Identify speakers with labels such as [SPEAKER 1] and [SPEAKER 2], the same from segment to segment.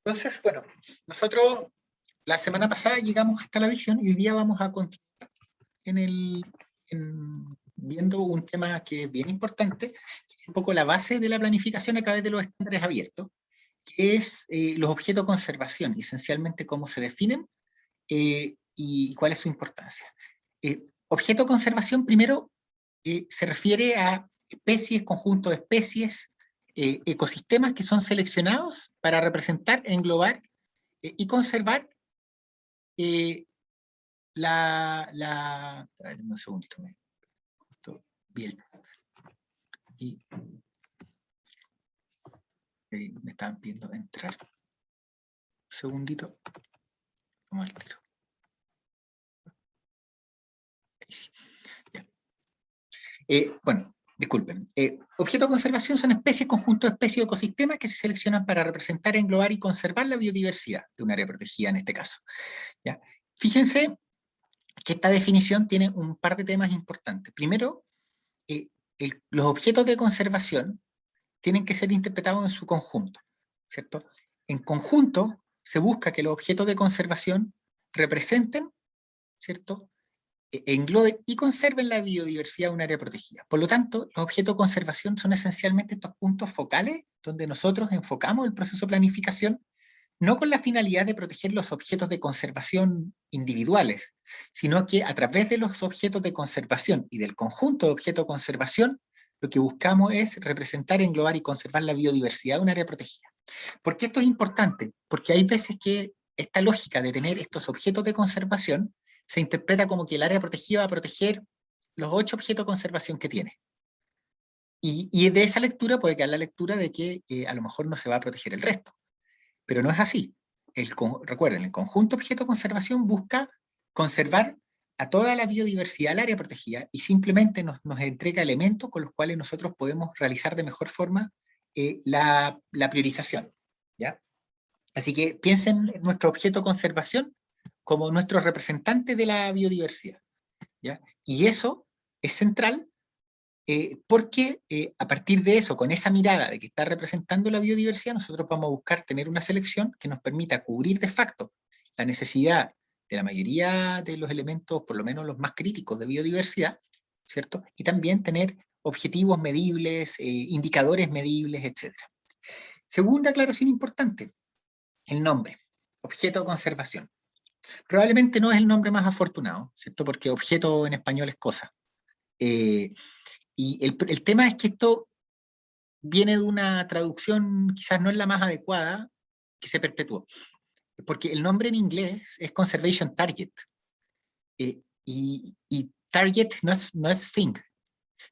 [SPEAKER 1] Entonces, bueno, nosotros la semana pasada llegamos hasta la visión y hoy día vamos a continuar viendo un tema que es bien importante, que es un poco la base de la planificación a través de los estándares abiertos, que es los objetos de conservación, esencialmente cómo se definen y cuál es su importancia. Objeto de conservación, primero, se refiere a especies, conjuntos de especies, ecosistemas que son seleccionados para representar, englobar y conservar un segundito, bien. Y me estaban pidiendo entrar. Un segundito. Vamos al tiro. Ahí sí. Bueno, disculpen. Objetos de conservación son especies, conjuntos de especies o ecosistemas que se seleccionan para representar, englobar y conservar la biodiversidad de un área protegida en este caso. ¿Ya? Fíjense que esta definición tiene un par de temas importantes. Primero, los objetos de conservación tienen que ser interpretados en su conjunto, ¿cierto? En conjunto se busca que los objetos de conservación representen, ¿cierto?, engloben y conserven la biodiversidad de un área protegida. Por lo tanto, los objetos de conservación son esencialmente estos puntos focales donde nosotros enfocamos el proceso de planificación, no con la finalidad de proteger los objetos de conservación individuales, sino que a través de los objetos de conservación y del conjunto de objetos de conservación, lo que buscamos es representar, englobar y conservar la biodiversidad de un área protegida. ¿Por qué esto es importante? Porque hay veces que esta lógica de tener estos objetos de conservación se interpreta como que el área protegida va a proteger los 8 objetos de conservación que tiene. Y de esa lectura puede quedar la lectura de que a lo mejor no se va a proteger el resto. Pero no es así. Recuerden, el conjunto objeto de conservación busca conservar a toda la biodiversidad del área protegida y simplemente nos entrega elementos con los cuales nosotros podemos realizar de mejor forma la priorización, ¿ya? Así que piensen en nuestro objeto de conservación como nuestro representante de la biodiversidad, ¿ya? Y eso es central porque a partir de eso, con esa mirada de que está representando la biodiversidad, nosotros vamos a buscar tener una selección que nos permita cubrir de facto la necesidad de la mayoría de los elementos, por lo menos los más críticos de biodiversidad, ¿cierto? Y también tener objetivos medibles, indicadores medibles, etc. Segunda aclaración importante, el nombre, objeto de conservación. Probablemente no es el nombre más afortunado, ¿cierto? Porque objeto en español es cosa. Y el tema es que esto viene de una traducción, quizás no es la más adecuada, que se perpetuó. Porque el nombre en inglés es Conservation Target. Y target no es thing.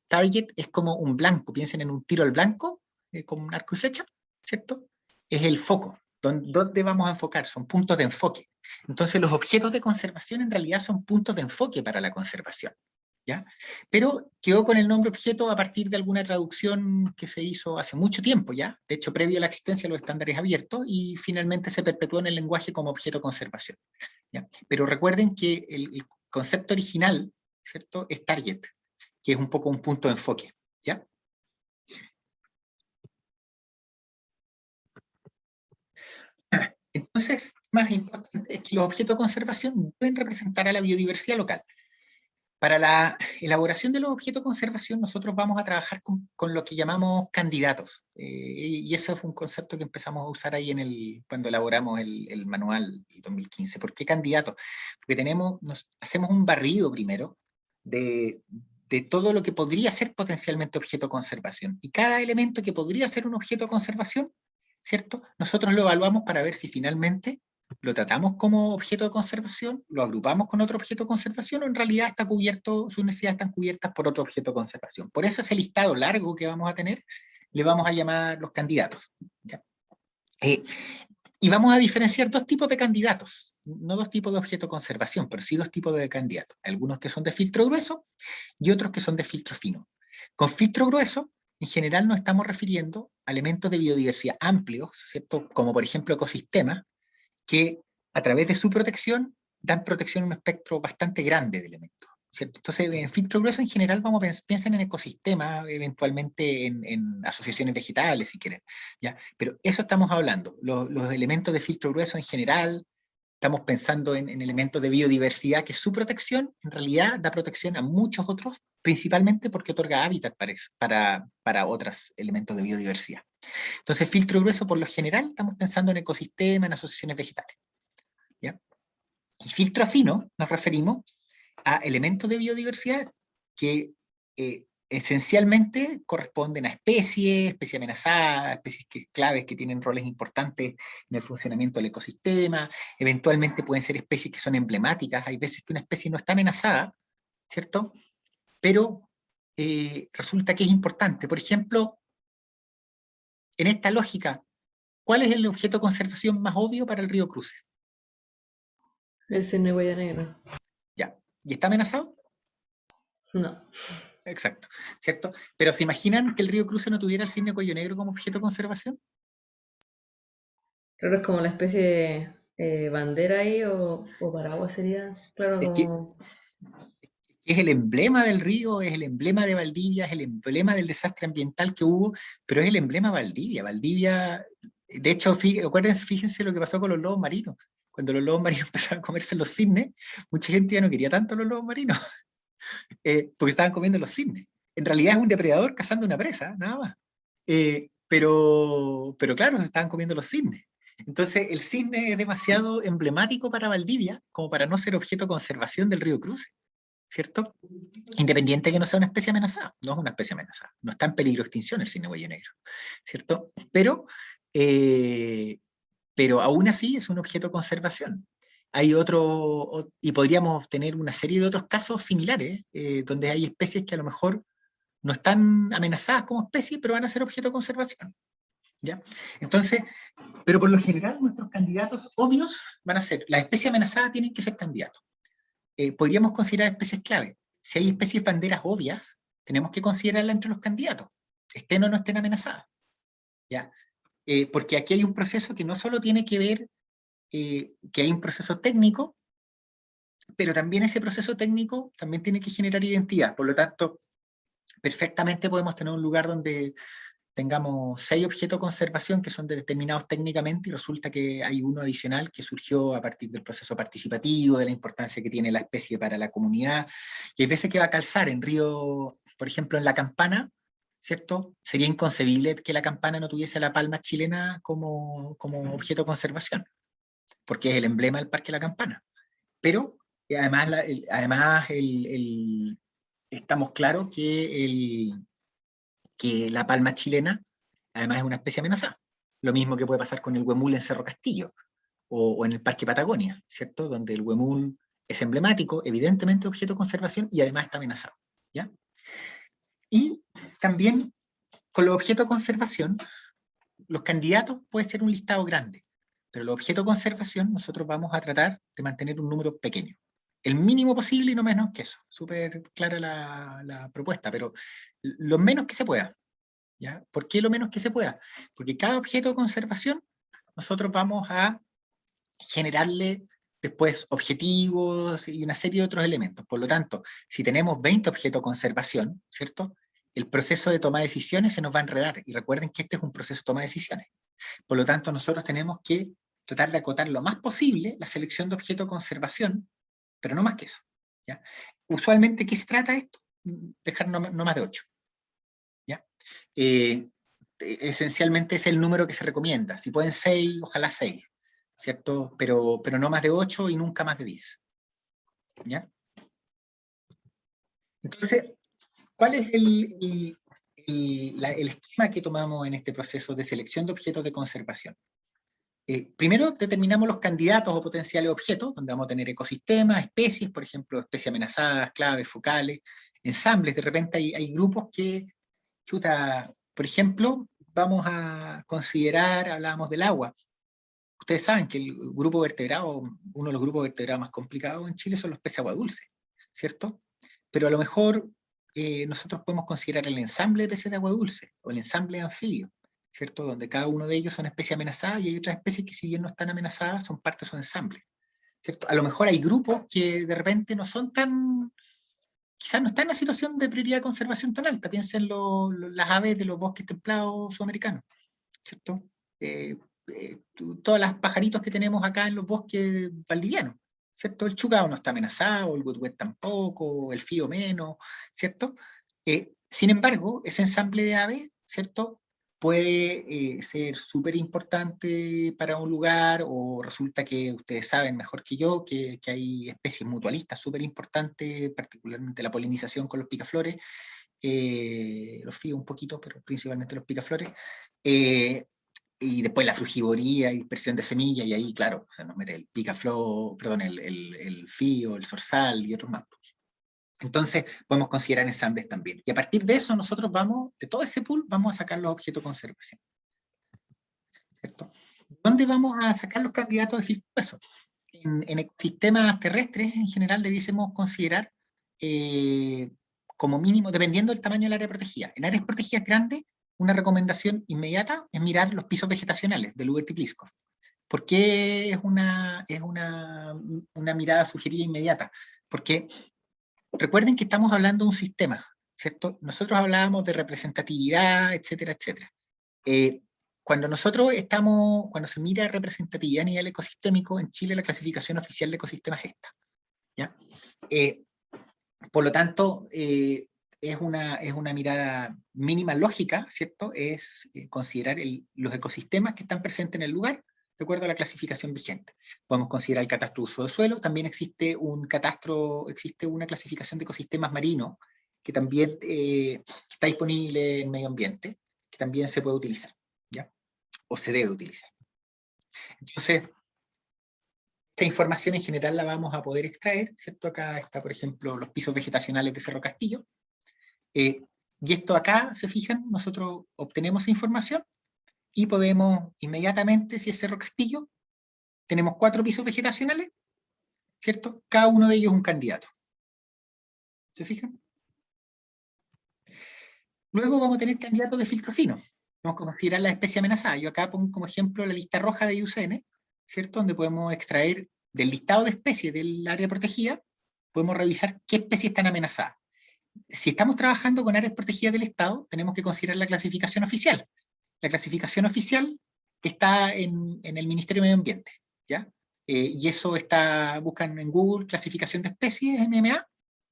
[SPEAKER 1] Target es como un blanco. Piensen en un tiro al blanco, como un arco y flecha, ¿cierto? Es el foco. ¿Dónde vamos a enfocar? Son puntos de enfoque. Entonces los objetos de conservación en realidad son puntos de enfoque para la conservación, ¿ya? Pero quedó con el nombre objeto a partir de alguna traducción que se hizo hace mucho tiempo ya, de hecho previo a la existencia de los estándares abiertos, y finalmente se perpetuó en el lenguaje como objeto de conservación, ¿ya? Pero recuerden que el concepto original, ¿cierto?, es target, que es un poco un punto de enfoque, ¿ya? Entonces, más importante es que los objetos de conservación deben representar a la biodiversidad local. Para la elaboración de los objetos de conservación, nosotros vamos a trabajar con lo que llamamos candidatos. Y eso fue un concepto que empezamos a usar ahí cuando elaboramos el manual del 2015. ¿Por qué candidatos? Porque hacemos un barrido primero de todo lo que podría ser potencialmente objeto de conservación. Y cada elemento que podría ser un objeto de conservación, ¿cierto?, nosotros lo evaluamos para ver si finalmente lo tratamos como objeto de conservación, lo agrupamos con otro objeto de conservación, o en realidad está cubierto, sus necesidades están cubiertas por otro objeto de conservación. Por eso ese listado largo que vamos a tener, le vamos a llamar los candidatos, ¿ya? Y vamos a diferenciar dos tipos de candidatos, no dos tipos de objeto de conservación, pero sí dos tipos de candidatos. Algunos que son de filtro grueso y otros que son de filtro fino. Con filtro grueso, en general nos estamos refiriendo a elementos de biodiversidad amplios, ¿cierto?, como por ejemplo ecosistemas, que a través de su protección dan protección a un espectro bastante grande de elementos, ¿cierto? Entonces, en filtro grueso en general piensen en ecosistemas, eventualmente en asociaciones vegetales, si quieren, ¿ya? Pero eso estamos hablando, los elementos de filtro grueso en general, estamos pensando en elementos de biodiversidad, que su protección en realidad da protección a muchos otros, principalmente porque otorga hábitat para otros elementos de biodiversidad. Entonces, filtro grueso por lo general estamos pensando en ecosistemas, en asociaciones vegetales, ¿ya? Y filtro fino nos referimos a elementos de biodiversidad que esencialmente corresponden a especies amenazadas, especies claves que tienen roles importantes en el funcionamiento del ecosistema, eventualmente pueden ser especies que son emblemáticas, hay veces que una especie no está amenazada, ¿cierto? Pero resulta que es importante. Por ejemplo, en esta lógica, ¿cuál es el objeto de conservación más obvio para el río Cruces?
[SPEAKER 2] El cisne cuello negro.
[SPEAKER 1] Ya. ¿Y está amenazado?
[SPEAKER 2] No.
[SPEAKER 1] Exacto, ¿cierto? Pero ¿se imaginan que el río Cruces no tuviera el cisne cuello negro como objeto de conservación?
[SPEAKER 2] Creo que es como la especie de bandera ahí o paraguas sería. Claro,
[SPEAKER 1] Es que
[SPEAKER 2] como.
[SPEAKER 1] es el emblema del río, es el emblema de Valdivia, es el emblema del desastre ambiental que hubo, pero es el emblema Valdivia. Valdivia, de hecho, acuérdense, fíjense lo que pasó con los lobos marinos. Cuando los lobos marinos empezaron a comerse los cisnes, mucha gente ya no quería tanto los lobos marinos, porque estaban comiendo los cisnes. En realidad es un depredador cazando una presa, nada más. Pero claro, se estaban comiendo los cisnes. Entonces, el cisne es demasiado emblemático para Valdivia como para no ser objeto de conservación del río Cruces, ¿cierto? Independiente de que no sea una especie amenazada, no es una especie amenazada, no está en peligro de extinción el cisne cuello negro, ¿cierto? Eh, pero aún así es un objeto de conservación. Hay y podríamos tener una serie de otros casos similares, donde hay especies que a lo mejor no están amenazadas como especies, pero van a ser objeto de conservación, ¿ya? Entonces, pero por lo general nuestros candidatos obvios van a ser, las especies amenazadas tienen que ser candidatos. Podríamos considerar especies clave. Si hay especies banderas obvias, tenemos que considerarlas entre los candidatos, estén o no estén amenazadas, ¿ya? Porque aquí hay un proceso que no solo tiene que ver que hay un proceso técnico, pero también ese proceso técnico también tiene que generar identidad. Por lo tanto, perfectamente podemos tener un lugar donde tengamos 6 objetos de conservación que son determinados técnicamente y resulta que hay uno adicional que surgió a partir del proceso participativo, de la importancia que tiene la especie para la comunidad, y hay veces que va a calzar en río, por ejemplo, en la Campana, ¿cierto? Sería inconcebible que la Campana no tuviese la palma chilena como objeto de conservación, porque es el emblema del Parque La Campana. Pero además, estamos claros que la palma chilena además es una especie amenazada. Lo mismo que puede pasar con el huemul en Cerro Castillo o en el Parque Patagonia, ¿cierto? Donde el huemul es emblemático, evidentemente objeto de conservación y además está amenazado, ¿ya? Y también con los objetos de conservación, los candidatos puede ser un listado grande, pero los objetos de conservación nosotros vamos a tratar de mantener un número pequeño. El mínimo posible y no menos que eso. Súper clara la propuesta, pero lo menos que se pueda. ¿Ya? ¿Por qué lo menos que se pueda? Porque cada objeto de conservación nosotros vamos a generarle después objetivos y una serie de otros elementos. Por lo tanto, si tenemos 20 objetos de conservación, ¿cierto? El proceso de toma de decisiones se nos va a enredar. Y recuerden que este es un proceso de toma de decisiones. Por lo tanto, nosotros tenemos que tratar de acotar lo más posible la selección de objetos de conservación, pero no más que eso, ¿ya? Usualmente, ¿qué se trata esto? Dejar no más de 8. ¿Ya? Esencialmente es el número que se recomienda. Si pueden 6, ojalá 6, ¿cierto? Pero no más de 8 y nunca más de 10. ¿Ya? Entonces, ¿cuál es el esquema que tomamos en este proceso de selección de objetos de conservación? Primero determinamos los candidatos o potenciales objetos, donde vamos a tener ecosistemas, especies, por ejemplo, especies amenazadas, claves, focales, ensambles. De repente hay grupos que, por ejemplo, vamos a considerar, hablábamos del agua. Ustedes saben que el grupo vertebrado, uno de los grupos vertebrados más complicados en Chile son los peces agua dulce, ¿cierto? Pero a lo mejor nosotros podemos considerar el ensamble de peces de agua dulce o el ensamble de anfibios, ¿cierto? Donde cada uno de ellos son especies amenazadas y hay otras especies que si bien no están amenazadas son parte de su ensamble, ¿cierto? A lo mejor hay grupos que de repente no son tan quizás no está en una situación de prioridad de conservación tan alta. Piensen en las aves de los bosques templados sudamericanos, ¿cierto? Todas las pajaritos que tenemos acá en los bosques valdivianos, ¿cierto? El chucao no está amenazado, el gutuguet tampoco, el fío menos, ¿cierto? Sin embargo, ese ensamble de aves, ¿cierto?, puede ser súper importante para un lugar, o resulta que ustedes saben mejor que yo que hay especies mutualistas súper importantes, particularmente la polinización con los picaflores, los fíos un poquito, pero principalmente los picaflores, y después la frugivoría y dispersión de semillas, y ahí, claro, se nos mete el picaflor, perdón, el fío, el zorzal y otros más. Entonces, podemos considerar ensambres también. Y a partir de eso, nosotros vamos, de todo ese pool, vamos a sacar los objetos de conservación. ¿Cierto? ¿Dónde vamos a sacar los candidatos de filtro grueso? En ecosistemas terrestres, en general, debiésemos considerar como mínimo, dependiendo del tamaño del área protegida. En áreas protegidas grandes, una recomendación inmediata es mirar los pisos vegetacionales del Huber-Tipliskov. ¿Por qué es una mirada sugerida inmediata? Porque recuerden que estamos hablando de un sistema, ¿cierto? Nosotros hablábamos de representatividad, etcétera, etcétera. Cuando se mira representatividad a nivel ecosistémico, en Chile la clasificación oficial de ecosistemas es esta, ¿ya? Por lo tanto, es una mirada mínima lógica, ¿cierto? Es considerar los ecosistemas que están presentes en el lugar, de acuerdo a la clasificación vigente. Podemos considerar el catastro de uso de suelo, también existe una clasificación de ecosistemas marinos, que también está disponible en medio ambiente, que también se puede utilizar, ¿ya? O se debe utilizar. Entonces, esta información en general la vamos a poder extraer, ¿cierto? Acá está, por ejemplo, los pisos vegetacionales de Cerro Castillo. Y esto acá, se fijan, nosotros obtenemos esa información y podemos inmediatamente, si es Cerro Castillo, tenemos 4 pisos vegetacionales, ¿cierto? Cada uno de ellos es un candidato. ¿Se fijan? Luego vamos a tener candidatos de filtro fino. Vamos a considerar la especie amenazada. Yo acá pongo como ejemplo la lista roja de IUCN, ¿cierto? Donde podemos extraer del listado de especies del área protegida, podemos revisar qué especies están amenazadas. Si estamos trabajando con áreas protegidas del Estado, tenemos que considerar la clasificación oficial. La clasificación oficial está en el Ministerio de Medio Ambiente, ¿ya? Y eso buscan en Google clasificación de especies, MMA,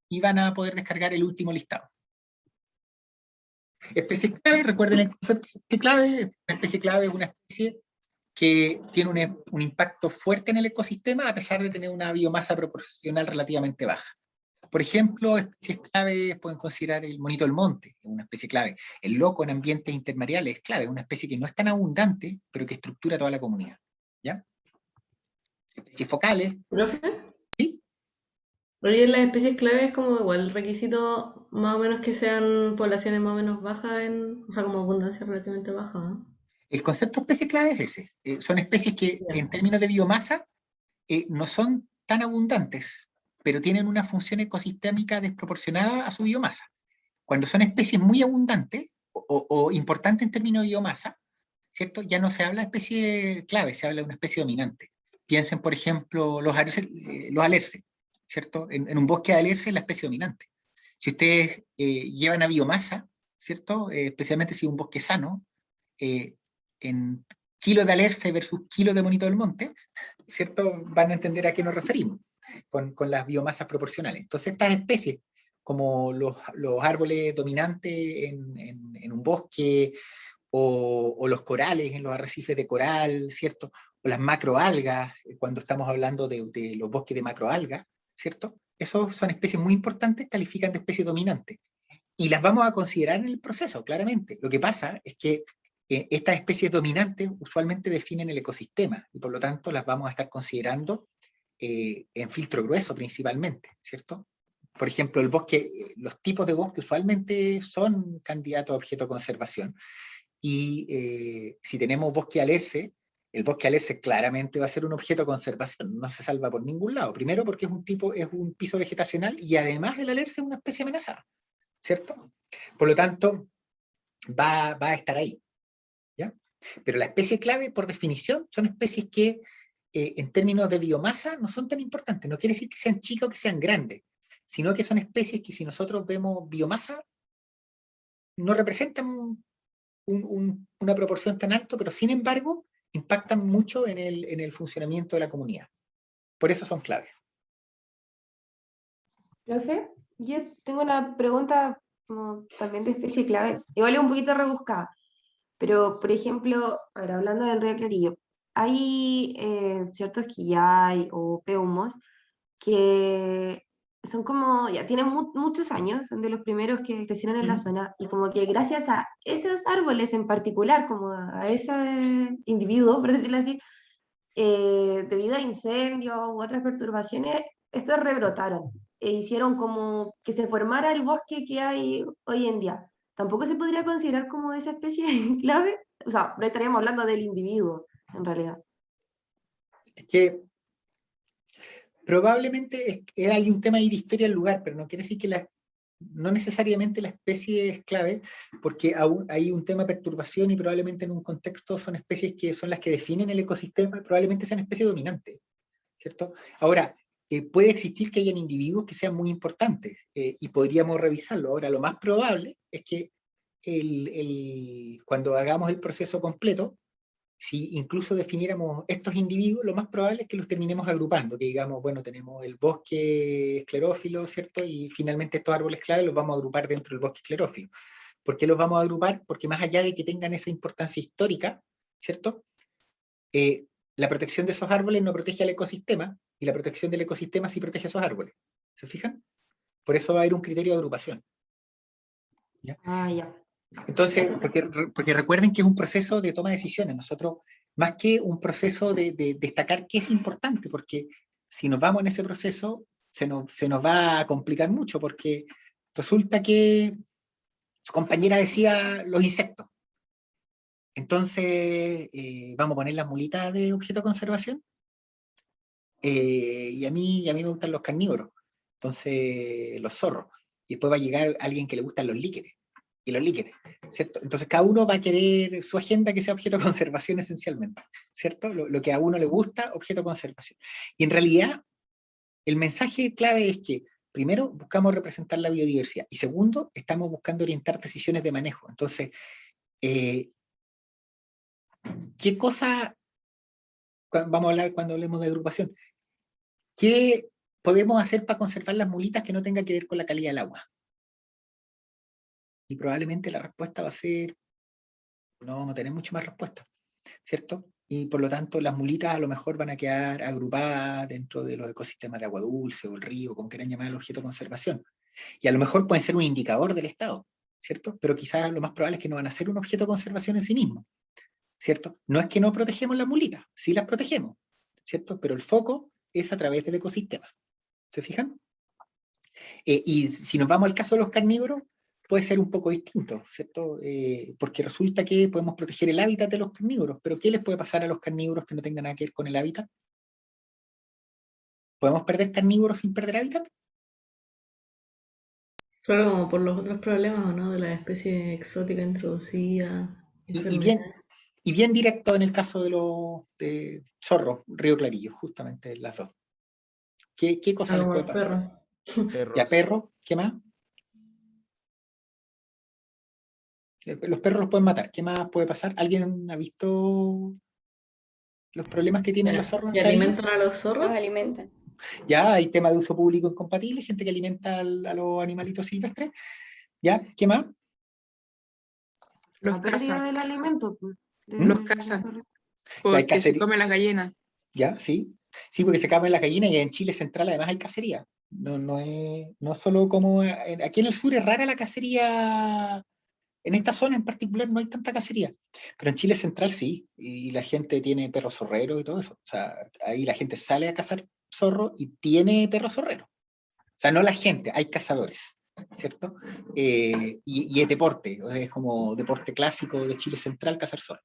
[SPEAKER 1] y van a poder descargar el último listado. Especies clave, recuerden el concepto de especie clave. Una especie clave es una especie que tiene un impacto fuerte en el ecosistema a pesar de tener una biomasa proporcional relativamente baja. Por ejemplo, especies clave pueden considerar el monito del monte, una especie clave. El loco en ambientes intermareales es clave, una especie que no es tan abundante, pero que estructura toda la comunidad. ¿Ya? Especies focales.
[SPEAKER 2] ¿Profe?
[SPEAKER 1] ¿Sí?
[SPEAKER 2] Oye, las especies clave es como igual requisito más o menos que sean poblaciones más o menos bajas, o sea, como abundancia relativamente baja, ¿no?
[SPEAKER 1] El concepto de especie clave es ese. Son especies que
[SPEAKER 2] Ya.
[SPEAKER 1] en términos de biomasa no son tan abundantes, pero tienen una función ecosistémica desproporcionada a su biomasa. Cuando son especies muy abundantes o importantes en términos de biomasa, ¿cierto? Ya no se habla de especie clave, se habla de una especie dominante. Piensen, por ejemplo, los alerces, ¿cierto? En un bosque de alerces la especie dominante. Si ustedes llevan a biomasa, ¿cierto? Especialmente si es un bosque sano, en kilos de alerce versus kilos de monito del monte, ¿cierto? Van a entender a qué nos referimos con las biomasas proporcionales. Entonces, estas especies, como los árboles dominantes en un bosque, o los corales en los arrecifes de coral, ¿cierto? O las macroalgas, cuando estamos hablando de los bosques de macroalgas, ¿cierto? Esos son especies muy importantes, califican de especies dominantes. Y las vamos a considerar en el proceso, claramente. Lo que pasa es que estas especies dominantes usualmente definen el ecosistema y por lo tanto las vamos a estar considerando en filtro grueso principalmente, ¿cierto? Por ejemplo, los tipos de bosque usualmente son candidatos a objeto de conservación. Y si tenemos bosque alerce, el bosque alerce claramente va a ser un objeto de conservación, no se salva por ningún lado. Primero porque es un piso vegetacional y además el alerce es una especie amenazada, ¿cierto? Por lo tanto, va a estar ahí, ¿ya? Pero la especie clave, por definición, son especies que en términos de biomasa no son tan importantes. No quiere decir que sean chicas o que sean grandes. sino que son especies que si nosotros vemos biomasa, no representan una proporción tan alta, pero sin embargo impactan mucho en el funcionamiento de la comunidad. Por eso son claves.
[SPEAKER 3] Profe, yo tengo una pregunta como también de especie clave. Igual es un poquito rebuscada, pero por ejemplo, a ver, hablando del río Clarillo, hay ciertos quillay o peumos que son como, ya tienen muchos años, son de los primeros que crecieron en la zona, y como que gracias a esos árboles en particular, como a ese individuo, por decirlo así, debido a incendios u otras perturbaciones, estos rebrotaron e hicieron como que se formara el bosque que hay hoy en día. ¿Tampoco se podría considerar como esa especie clave? O sea, no estaríamos hablando del individuo, en realidad.
[SPEAKER 1] Es que probablemente hay un tema ahí de historia del lugar, pero no quiere decir que no necesariamente la especie es clave, porque aún hay un tema de perturbación y probablemente en un contexto son especies que son las que definen el ecosistema y probablemente sean especies dominantes, ¿cierto? Ahora, puede existir que hayan individuos que sean muy importantes y podríamos revisarlo. Ahora, lo más probable es que cuando hagamos el proceso completo, si incluso definiéramos estos individuos, lo más probable es que los terminemos agrupando, que digamos, bueno, tenemos el bosque esclerófilo, ¿cierto? Y finalmente estos árboles clave los vamos a agrupar dentro del bosque esclerófilo. ¿Por qué los vamos a agrupar? Porque más allá de que tengan esa importancia histórica, ¿cierto? La protección de esos árboles no protege al ecosistema, y la protección del ecosistema sí protege a esos árboles. ¿Se fijan? Por eso va a haber un criterio de agrupación. ¿Ya?
[SPEAKER 3] Ah, ya.
[SPEAKER 1] Entonces, porque recuerden que es un proceso de toma de decisiones. Nosotros, más que un proceso de destacar qué es importante, porque si nos vamos en ese proceso, se nos va a complicar mucho, porque resulta que su compañera decía los insectos. Entonces, vamos a poner las mulitas de objeto de conservación. Y a mí me gustan los carnívoros. Entonces, los zorros. Y después va a llegar alguien que le gustan los líquenes. Y los líquenes, ¿cierto? Entonces cada uno va a querer su agenda que sea objeto de conservación esencialmente, ¿cierto? Lo que a uno le gusta, objeto de conservación. Y en realidad, el mensaje clave es que, primero, buscamos representar la biodiversidad, y segundo, estamos buscando orientar decisiones de manejo. Entonces, ¿qué cosa, vamos a hablar cuando hablemos de agrupación, qué podemos hacer para conservar las mulitas que no tenga que ver con la calidad del agua? Y probablemente la respuesta va a ser, no vamos a tener mucho más respuesta, ¿cierto? Y por lo tanto las mulitas a lo mejor van a quedar agrupadas dentro de los ecosistemas de agua dulce o el río, como quieran llamar el objeto de conservación. Y a lo mejor pueden ser un indicador del estado, ¿cierto? Pero quizás lo más probable es que no van a ser un objeto de conservación en sí mismo, ¿cierto? No es que no protegemos las mulitas, sí las protegemos, ¿cierto? Pero el foco es a través del ecosistema. ¿Se fijan? Y si nos vamos al caso de los carnívoros, puede ser un poco distinto, ¿cierto? Porque resulta que podemos proteger el hábitat de los carnívoros, pero ¿qué les puede pasar a los carnívoros que no tengan nada que ver con el hábitat? ¿Podemos perder carnívoros sin perder hábitat?
[SPEAKER 2] Claro, como por los otros problemas, ¿o no? De las especies exóticas introducidas,
[SPEAKER 1] Y
[SPEAKER 2] enfermedades.
[SPEAKER 1] bien directo en el caso de los zorros, Río Clarillo, justamente las dos. ¿Qué cosa les
[SPEAKER 2] Como
[SPEAKER 1] puede
[SPEAKER 2] los
[SPEAKER 1] pasar?
[SPEAKER 2] perros.
[SPEAKER 1] Ya,
[SPEAKER 4] Perros.
[SPEAKER 1] perro, ¿qué más? Los perros los pueden matar. ¿Qué más puede pasar? ¿Alguien ha visto los problemas que tienen los
[SPEAKER 2] Ya.
[SPEAKER 1] zorros en
[SPEAKER 2] ¿Y
[SPEAKER 1] Clarillo?
[SPEAKER 2] alimentan a los zorros?
[SPEAKER 5] Los alimentan.
[SPEAKER 1] Ya hay tema de uso público incompatible, gente que alimenta a los animalitos silvestres. ¿Ya? ¿Qué más?
[SPEAKER 3] La
[SPEAKER 4] Los
[SPEAKER 3] pérdida
[SPEAKER 4] cazan.
[SPEAKER 3] del alimento, pues,
[SPEAKER 4] Los
[SPEAKER 3] de los
[SPEAKER 4] cazan.
[SPEAKER 3] zorros.
[SPEAKER 1] Ya hay
[SPEAKER 4] Porque se
[SPEAKER 1] cacería.
[SPEAKER 4] comen las gallinas.
[SPEAKER 1] ¿Ya? Sí. Sí, porque se caben las gallinas y en Chile central además hay cacería. No solo como... Aquí en el sur es rara la cacería. En esta zona en particular no hay tanta cacería, pero en Chile central sí, y la gente tiene perros zorreros y todo eso. O sea, ahí la gente sale a cazar zorros y tiene perros zorreros. O sea, no la gente, hay cazadores, ¿cierto? Y es deporte, es como deporte clásico de Chile central cazar zorros,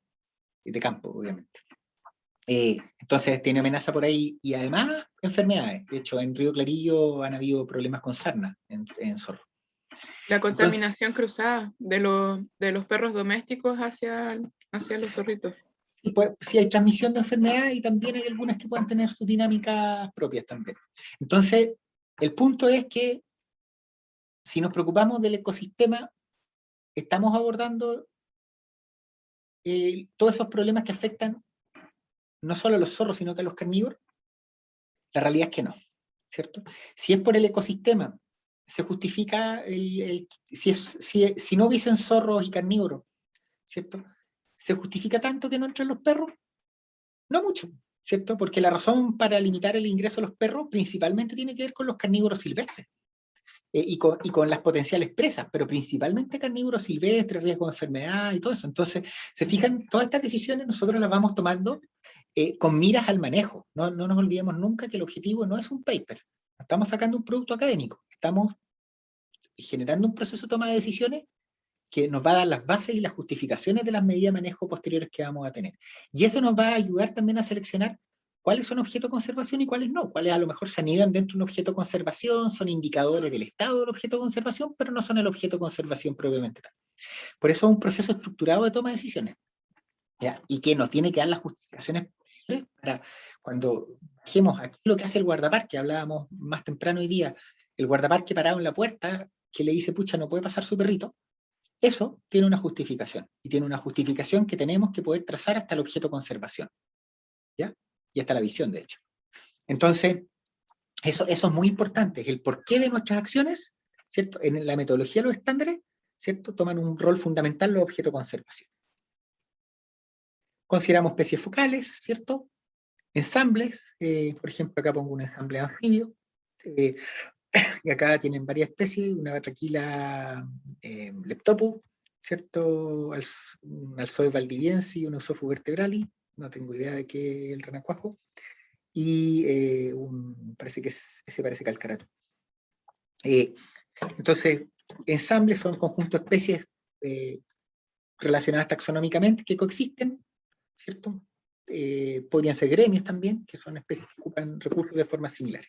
[SPEAKER 1] de campo, obviamente. Entonces tiene amenaza por ahí y además enfermedades. De hecho, en Río Clarillo han habido problemas con sarna en zorro.
[SPEAKER 4] La contaminación cruzada de los perros domésticos hacia los zorritos.
[SPEAKER 1] Y pues, sí hay transmisión de enfermedad y también hay algunas que pueden tener sus dinámicas propias también. Entonces, el punto es que si nos preocupamos del ecosistema, estamos abordando todos esos problemas que afectan no solo a los zorros, sino que a los carnívoros. La realidad es que no, ¿cierto? Si es por el ecosistema, se justifica si no hubiesen zorros y carnívoros, ¿cierto? ¿Se justifica tanto que no entren los perros? No mucho, ¿cierto? Porque la razón para limitar el ingreso a los perros principalmente tiene que ver con los carnívoros silvestres y con las potenciales presas, pero principalmente carnívoros silvestres, riesgo de enfermedad y todo eso. Entonces, se fijan, todas estas decisiones nosotros las vamos tomando con miras al manejo. No nos olvidemos nunca que el objetivo no es un paper. Estamos sacando un producto académico. Estamos generando un proceso de toma de decisiones que nos va a dar las bases y las justificaciones de las medidas de manejo posteriores que vamos a tener. Y eso nos va a ayudar también a seleccionar cuáles son objetos de conservación y cuáles no. Cuáles a lo mejor se anidan dentro de un objeto de conservación, son indicadores del estado del objeto de conservación, pero no son el objeto de conservación propiamente tal. Por eso es un proceso estructurado de toma de decisiones, ¿ya? Y que nos tiene que dar las justificaciones para cuando bajemos aquí lo que hace el guardaparque, hablábamos más temprano hoy día, el guardaparque parado en la puerta, que le dice, pucha, no puede pasar su perrito. Eso tiene una justificación, y tiene una justificación que tenemos que poder trazar hasta el objeto de conservación, ¿ya? Y hasta la visión, de hecho. Entonces, eso es muy importante, el porqué de nuestras acciones, ¿cierto? En la metodología de los estándares, ¿cierto? Toman un rol fundamental los objetos de conservación. Consideramos especies focales, ¿cierto? Ensambles, por ejemplo, acá pongo un ensamble anfibio, y acá tienen varias especies, una batraquila leptopus, ¿cierto? Un alzoe valdiviensis, un Oesophagus vertebrali, no tengo idea de qué es el renacuajo, y parece que ese parece calcarato. Entonces, ensambles son conjuntos de especies relacionadas taxonómicamente que coexisten, ¿cierto? Podrían ser gremios también, que son especies que ocupan recursos de forma similar.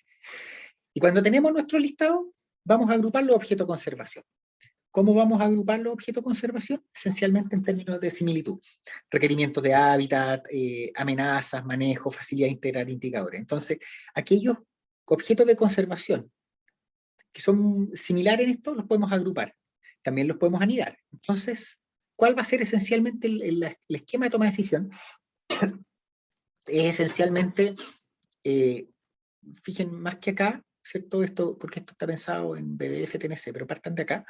[SPEAKER 1] Y cuando tenemos nuestro listado, vamos a agrupar los objetos de conservación. ¿Cómo vamos a agrupar los objetos de conservación? Esencialmente en términos de similitud. Requerimientos de hábitat, amenazas, manejo, facilidad de integrar indicadores. Entonces, aquellos objetos de conservación que son similares en esto, los podemos agrupar. También los podemos anidar. Entonces, ¿cuál va a ser esencialmente el esquema de toma de decisión? Es esencialmente, fíjense más que acá, ¿cierto? Porque esto está pensado en BDF, TNC, pero partan de acá,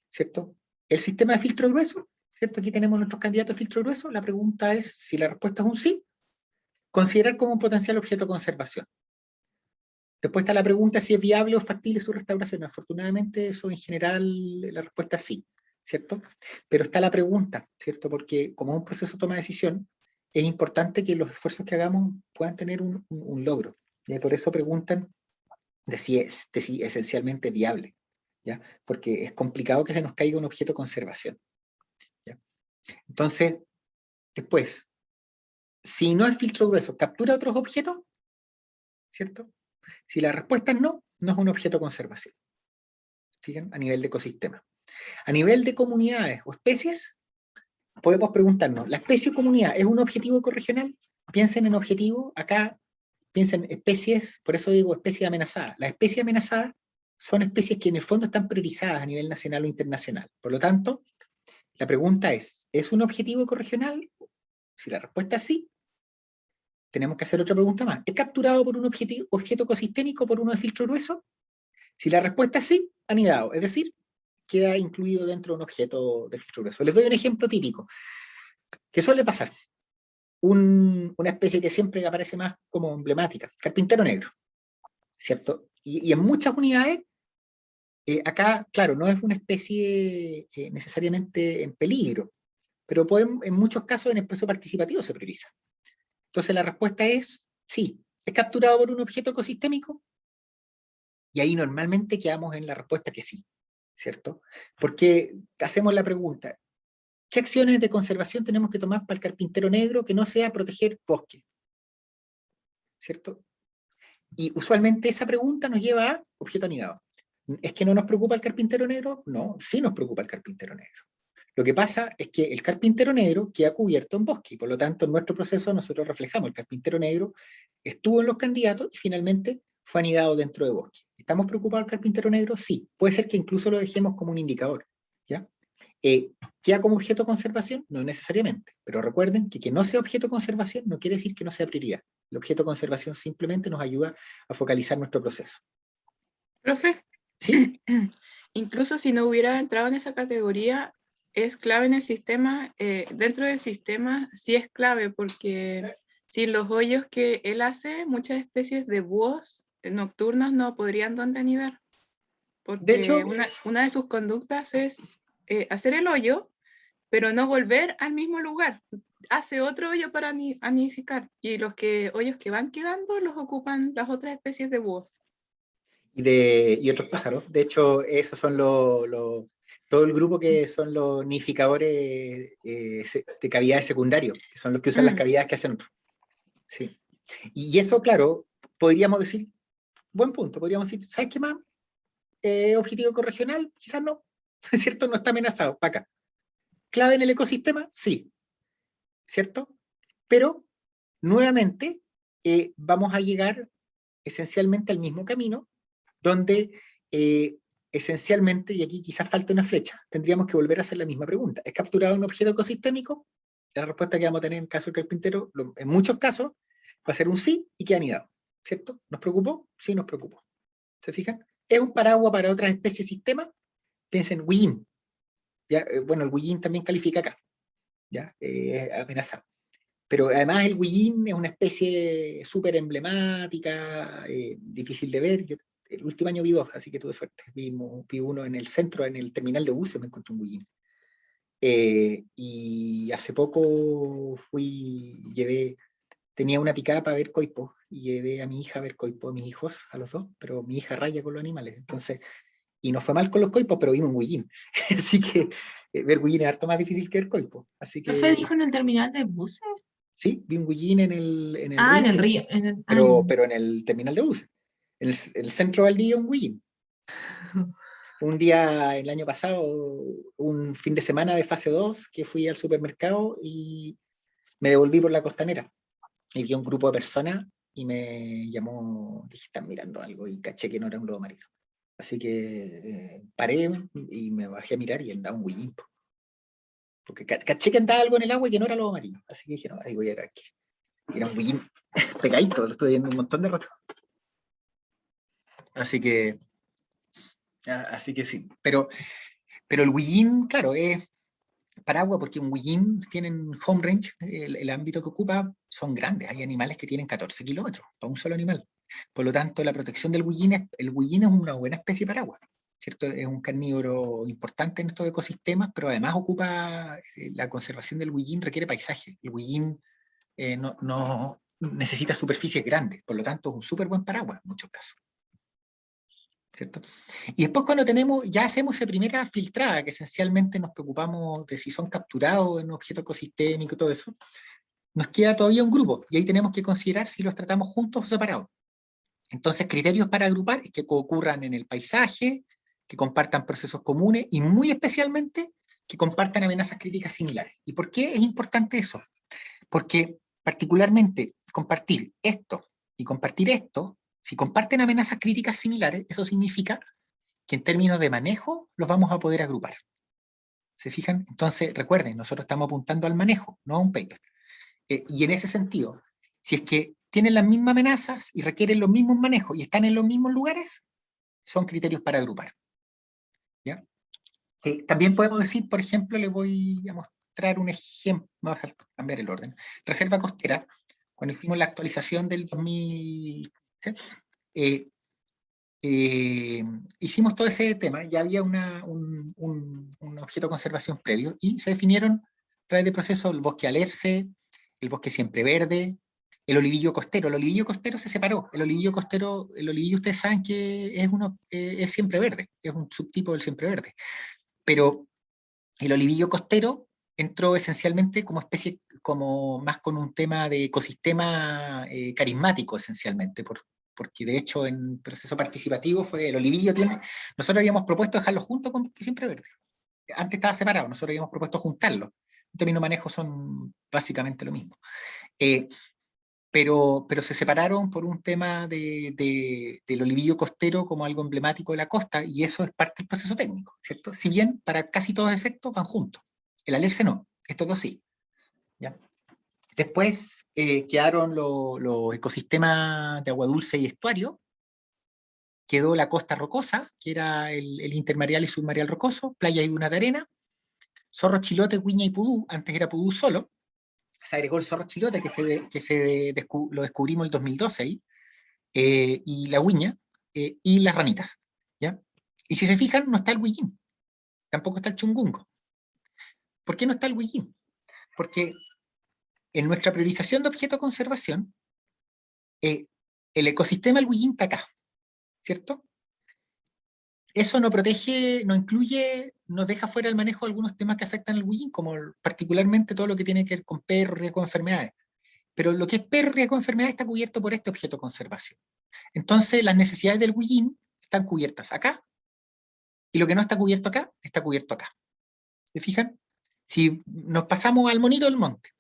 [SPEAKER 1] ¿cierto? El sistema de filtro grueso, ¿cierto? Aquí tenemos nuestros candidatos de filtro grueso. La pregunta es, si la respuesta es un sí, considerar como un potencial objeto de conservación. Después está la pregunta si es viable o factible su restauración. Afortunadamente, eso en general, la respuesta es sí, ¿cierto? Pero está la pregunta, ¿cierto? Porque como es un proceso de toma de decisión, es importante que los esfuerzos que hagamos puedan tener un logro. Y por eso preguntan de si es esencialmente viable, ¿ya? Porque es complicado que se nos caiga un objeto de conservación, ¿ya? Entonces, después, si no es filtro grueso, ¿captura otros objetos? ¿Cierto? Si la respuesta es no, no es un objeto de conservación. ¿Siguen? A nivel de ecosistema. A nivel de comunidades o especies, podemos preguntarnos, ¿la especie o comunidad es un objetivo ecorregional? Piensen en objetivo, acá piensen en especies, por eso digo especies amenazadas. Las especies amenazadas son especies que en el fondo están priorizadas a nivel nacional o internacional. Por lo tanto, la pregunta es un objetivo ecorregional? Si la respuesta es sí, tenemos que hacer otra pregunta más. ¿Es capturado por un objeto ecosistémico por uno de filtro grueso? Si la respuesta es sí, anidado, es decir, queda incluido dentro de un objeto de filtro grueso. Les doy un ejemplo típico. ¿Qué suele pasar? Una especie que siempre aparece más como emblemática, carpintero negro, ¿cierto? Y en muchas unidades, acá, claro, no es una especie necesariamente en peligro, pero en muchos casos en el proceso participativo se prioriza. Entonces la respuesta es sí. ¿Es capturado por un objeto ecosistémico? Y ahí normalmente quedamos en la respuesta que sí, ¿cierto? Porque hacemos la pregunta, ¿qué acciones de conservación tenemos que tomar para el carpintero negro que no sea proteger bosque? ¿Cierto? Y usualmente esa pregunta nos lleva a objeto anidado. ¿Es que no nos preocupa el carpintero negro? No, sí nos preocupa el carpintero negro. Lo que pasa es que el carpintero negro queda cubierto en bosque, y por lo tanto en nuestro proceso nosotros reflejamos el carpintero negro, estuvo en los candidatos y finalmente fue anidado dentro de bosque. ¿Estamos preocupados del carpintero negro? Sí. Puede ser que incluso lo dejemos como un indicador, ¿ya? ¿Queda como objeto de conservación? No necesariamente, pero recuerden que no sea objeto de conservación no quiere decir que no sea prioridad. El objeto de conservación simplemente nos ayuda a focalizar nuestro proceso.
[SPEAKER 4] Profe,
[SPEAKER 1] ¿Sí?
[SPEAKER 4] incluso si no hubiera entrado en esa categoría, es clave en el sistema, dentro del sistema sí es clave, porque sin los hoyos que él hace, muchas especies de búhos nocturnos no podrían dónde anidar,
[SPEAKER 1] De
[SPEAKER 4] porque
[SPEAKER 1] hecho,
[SPEAKER 4] una de sus conductas es hacer el hoyo, pero no volver al mismo lugar. Hace otro hoyo para anidificar, y hoyos que van quedando los ocupan las otras especies de búhos.
[SPEAKER 1] y otros pájaros. De hecho, esos son todo el grupo que son los nidificadores de cavidades secundarios, que son los que usan las cavidades que hacen otros. Sí. Y eso, claro, podríamos decir, buen punto, podríamos decir, ¿sabes qué más? Objetivo ecorregional, quizás no, ¿cierto? No está amenazado, para acá. ¿Clave en el ecosistema? Sí, ¿cierto? Pero, nuevamente, vamos a llegar esencialmente al mismo camino, donde esencialmente, y aquí quizás falta una flecha, tendríamos que volver a hacer la misma pregunta. ¿Es capturado un objeto ecosistémico? La respuesta que vamos a tener en el caso del carpintero, en muchos casos, va a ser un sí y queda anidado, ¿cierto? ¿Nos preocupó? Sí, nos preocupó. ¿Se fijan? ¿Es un paraguas para otras especies sistema? Piensen, Huillín. ¿Ya? Bueno, el Huillín también califica acá, ¿ya? Amenazado. Pero además el Huillín es una especie súper emblemática, difícil de ver. Yo el último año vi dos, así que tuve suerte. Vi uno en el centro, en el terminal de buses, me encontré un Huillín. Y hace poco tenía una picada para ver coipos, y llevé a mi hija a ver coipos, a mis hijos, a los dos, pero mi hija raya con los animales, entonces, y no fue mal con los coipos, pero vimos un Huillín. Así que ver Huillín es harto más difícil que ver coipos. Así
[SPEAKER 5] ¿Profe
[SPEAKER 1] que,
[SPEAKER 5] dijo en el terminal de buses?
[SPEAKER 1] sí, vi un Huillín en el
[SPEAKER 5] Ah, en
[SPEAKER 1] río,
[SPEAKER 5] el río.
[SPEAKER 1] pero en el terminal de buses. En el centro de Valdivia, un Huillín. Un día, el año pasado, un fin de semana de fase 2, que fui al supermercado y me devolví por la costanera. Y vi un grupo de personas y me llamó, dije, están mirando algo, y caché que no era un lobo marino. Así que paré y me bajé a mirar y andaba un Huillín. Porque caché que andaba algo en el agua y que no era lobo marino. Así que dije, no, ahí voy a ver aquí. Era un Huillín pegadito, lo estuve viendo un montón de rato. Así que sí. Pero el Huillín, claro, es paraguas porque un Huillín tienen home range, el ámbito que ocupa son grandes. Hay animales que tienen 14 kilómetros para un solo animal. Por lo tanto, la protección del Huillín el Huillín es una buena especie de paraguas, ¿cierto? Es un carnívoro importante en estos ecosistemas, pero además ocupa, la conservación del Huillín requiere paisaje. El Huillín no necesita superficies grandes, por lo tanto es un súper buen paraguas en muchos casos, ¿cierto? Y después cuando ya hacemos esa primera filtrada, que esencialmente nos preocupamos de si son capturados en objeto ecosistémico y todo eso, nos queda todavía un grupo, y ahí tenemos que considerar si los tratamos juntos o separados. Entonces, criterios para agrupar es que ocurran en el paisaje, que compartan procesos comunes, y muy especialmente que compartan amenazas críticas similares. ¿Y por qué es importante eso? Porque particularmente compartir esto y compartir esto, si comparten amenazas críticas similares, eso significa que en términos de manejo los vamos a poder agrupar. ¿Se fijan? Entonces, recuerden, nosotros estamos apuntando al manejo, no a un paper. Y en ese sentido, si es que tienen las mismas amenazas y requieren los mismos manejos y están en los mismos lugares, son criterios para agrupar. ¿Ya? También podemos decir, por ejemplo, les voy a mostrar un ejemplo, vamos a cambiar el orden. Reserva costera, cuando hicimos la actualización del 2000, hicimos todo ese tema, ya había un objeto de conservación previo, y se definieron a través del proceso el bosque alerce, el bosque siempre verde, el olivillo costero. El olivillo costero se separó. El olivillo costero, ustedes saben que es siempre verde, es un subtipo del siempre verde. Pero el olivillo costero entró esencialmente como especie, como más con un tema de ecosistema carismático, esencialmente, porque de hecho en proceso participativo fue el olivillo nosotros habíamos propuesto dejarlo junto con bosque siempre verde. Antes estaba separado, nosotros habíamos propuesto juntarlo. En términos de manejo son básicamente lo mismo. pero se separaron por un tema del olivillo costero como algo emblemático de la costa, y eso es parte del proceso técnico, ¿cierto? Si bien para casi todos efectos van juntos. El alerce no, estos dos sí. ¿Ya? Después quedaron los ecosistemas de agua dulce y estuario. Quedó la costa rocosa, que era el intermareal y submareal rocoso, playa y dunas de arena, zorro chilote, guiña y pudú, antes era pudú solo, se agregó el zorro chilote, lo descubrimos el 2012 ahí, y la guiña, y las ranitas, ¿ya? Y si se fijan, no está el huillín, tampoco está el chungungo. ¿Por qué no está el huillín? Porque en nuestra priorización de objeto de conservación, el ecosistema del huillín está acá, ¿cierto? Eso no protege, no incluye, nos deja fuera el manejo de algunos temas que afectan al huillín, como particularmente todo lo que tiene que ver con perros, riesgo de enfermedades. Pero lo que es perro, riesgo de enfermedades está cubierto por este objeto de conservación. Entonces, las necesidades del huillín están cubiertas acá, y lo que no está cubierto acá, está cubierto acá. ¿Se fijan? Si nos pasamos al monito del monte,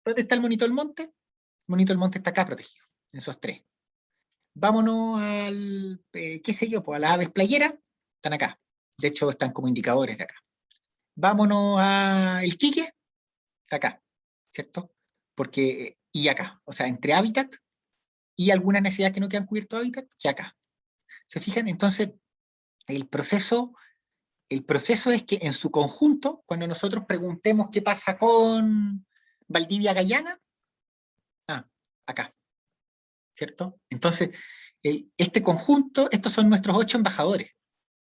[SPEAKER 1] ¿dónde está el monito del monte? El monito del monte está acá protegido, en esos tres. Vámonos al, qué sé yo, pues a las aves playeras, están acá. De hecho, están como indicadores de acá. Vámonos al quique, está acá, ¿cierto? Porque, y acá, o sea, entre hábitat y algunas necesidades que no quedan cubiertos de hábitat, que acá. ¿Se fijan? Entonces, el proceso es que en su conjunto, cuando nosotros preguntemos qué pasa con Valdivia Guyana, acá, ¿cierto? Entonces, este conjunto, estos son nuestros 8 embajadores,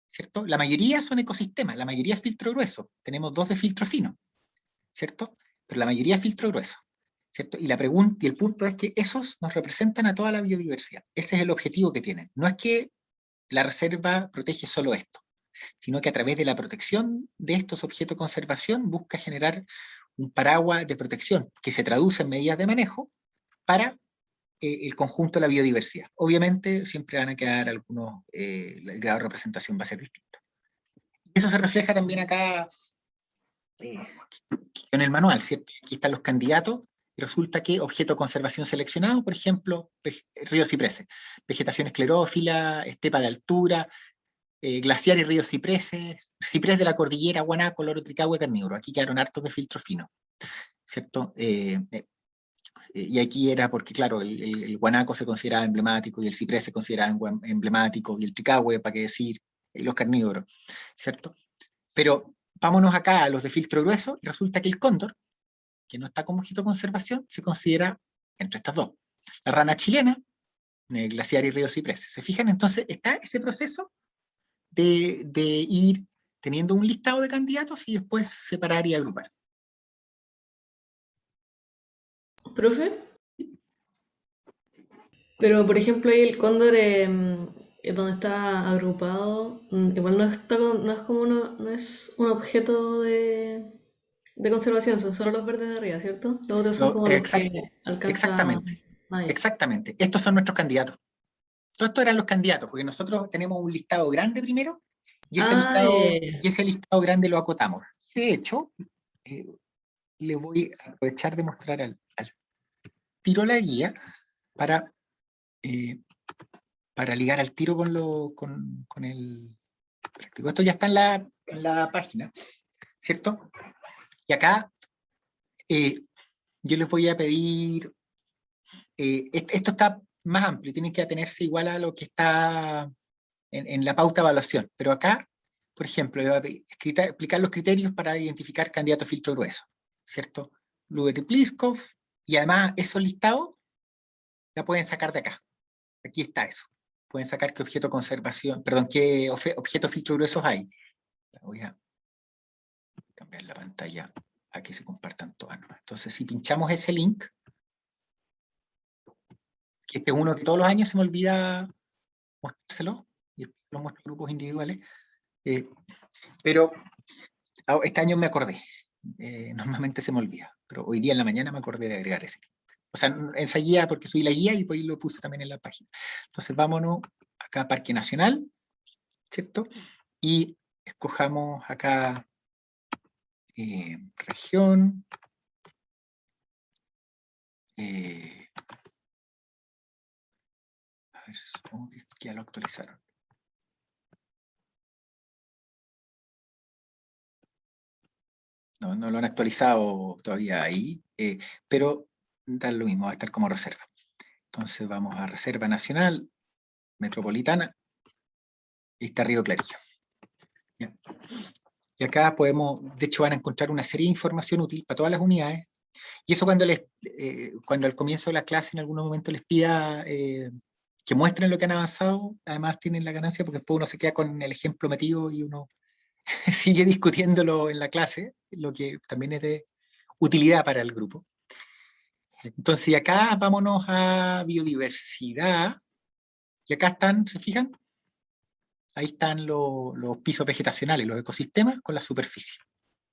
[SPEAKER 1] ¿cierto? La mayoría son ecosistemas, la mayoría es filtro grueso, tenemos 2 de filtro fino, ¿cierto? Pero la mayoría es filtro grueso, ¿cierto? Y la pregunta y el punto es que esos nos representan a toda la biodiversidad. Ese es el objetivo que tienen. No es que la reserva protege solo esto, sino que a través de la protección de estos objetos de conservación busca generar un paraguas de protección que se traduce en medidas de manejo para el conjunto de la biodiversidad. Obviamente siempre van a quedar algunos, el grado de representación va a ser distinto. Eso se refleja también acá en el manual, ¿cierto? Aquí están los candidatos, y resulta que objeto de conservación seleccionado, por ejemplo, río cipreses, vegetación esclerófila, estepa de altura, glaciar y ríos cipreses, ciprés de la cordillera, guanaco, loro tricahue, carnívoro. Aquí quedaron hartos de filtro fino, ¿cierto? Y aquí era porque, claro, el guanaco se consideraba emblemático y el ciprés se consideraba emblemático y el tricahue, para qué decir, los carnívoros, ¿cierto? Pero vámonos acá a los de filtro grueso y resulta que el cóndor, que no está como objeto de conservación, se considera entre estas dos. La rana chilena, glaciar y río cipreses. ¿Se fijan? Entonces está ese proceso de ir teniendo un listado de candidatos y después separar y agrupar.
[SPEAKER 2] ¿Profe? Pero, por ejemplo, ahí el cóndor, donde está agrupado, igual no, no es como no es un objeto de conservación, son solo los verdes de arriba, ¿cierto? Los otros son como los que alcanza.
[SPEAKER 1] Exactamente, exactamente. Estos son nuestros candidatos. Todos estos eran los candidatos, porque nosotros tenemos un listado grande primero, y ese listado grande lo acotamos. De hecho, le voy a aprovechar de mostrar al tiro la guía para ligar al tiro con el práctico. Esto ya está en la página, ¿cierto? Y acá yo les voy a pedir, esto está más amplio, tienen que atenerse igual a lo que está en la pauta de evaluación, pero acá, por ejemplo, le voy a explicar los criterios para identificar candidato a filtro grueso, ¿cierto? Luber y Pliskov, y además esos listados la pueden sacar de acá. Aquí está eso. Pueden sacar qué objeto de conservación, perdón, qué objetos filtro gruesos hay. Voy a cambiar la pantalla a que se compartan todas. Entonces, si pinchamos ese link, que este es uno que todos los años se me olvida mostrárselo, y lo muestro en grupos individuales, pero este año me acordé. Normalmente se me olvida, pero hoy día en la mañana me acordé de agregar ese link. O sea, en esa guía, porque subí la guía y pues lo puse también en la página. Entonces vámonos acá a Parque Nacional, ¿cierto? Y escojamos acá región, ver, supongo que ya lo actualizaron. No, no lo han actualizado todavía ahí, pero da lo mismo, va a estar como reserva. Entonces vamos a Reserva Nacional, Metropolitana, y está Río Clarillo. ¿Ya? Y acá podemos, de hecho van a encontrar una serie de información útil para todas las unidades, y eso cuando al comienzo de la clase en algún momento les pida que muestren lo que han avanzado, además tienen la ganancia porque después uno se queda con el ejemplo metido y uno sigue discutiéndolo en la clase, lo que también es de utilidad para el grupo. Entonces acá vámonos a biodiversidad, y acá están, ¿se fijan? Ahí están los pisos vegetacionales, los ecosistemas con la superficie,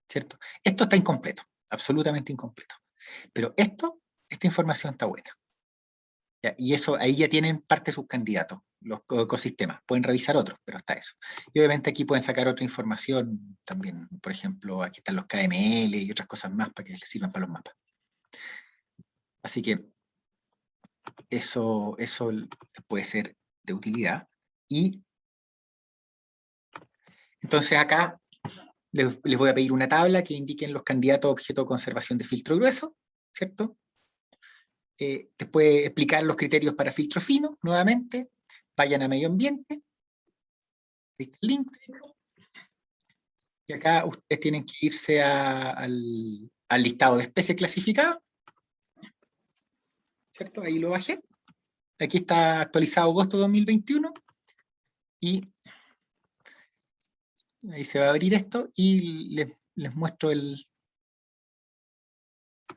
[SPEAKER 1] ¿cierto? Esto está incompleto, absolutamente incompleto. Pero esta información está buena. ¿Ya? Y eso, ahí ya tienen parte de sus candidatos, los ecosistemas. Pueden revisar otros, pero está eso. Y obviamente aquí pueden sacar otra información también. Por ejemplo, aquí están los KML y otras cosas más para que les sirvan para los mapas. Así que eso puede ser de utilidad. Y entonces acá les voy a pedir una tabla que indiquen los candidatos a objeto de conservación de filtro grueso, ¿cierto? Después explicar los criterios para filtro fino, nuevamente. Vayan a medio ambiente. Link. Y acá ustedes tienen que irse al listado de especies clasificadas. ¿Cierto? Ahí lo bajé. Aquí está actualizado agosto 2021. Y ahí se va a abrir esto y les muestro el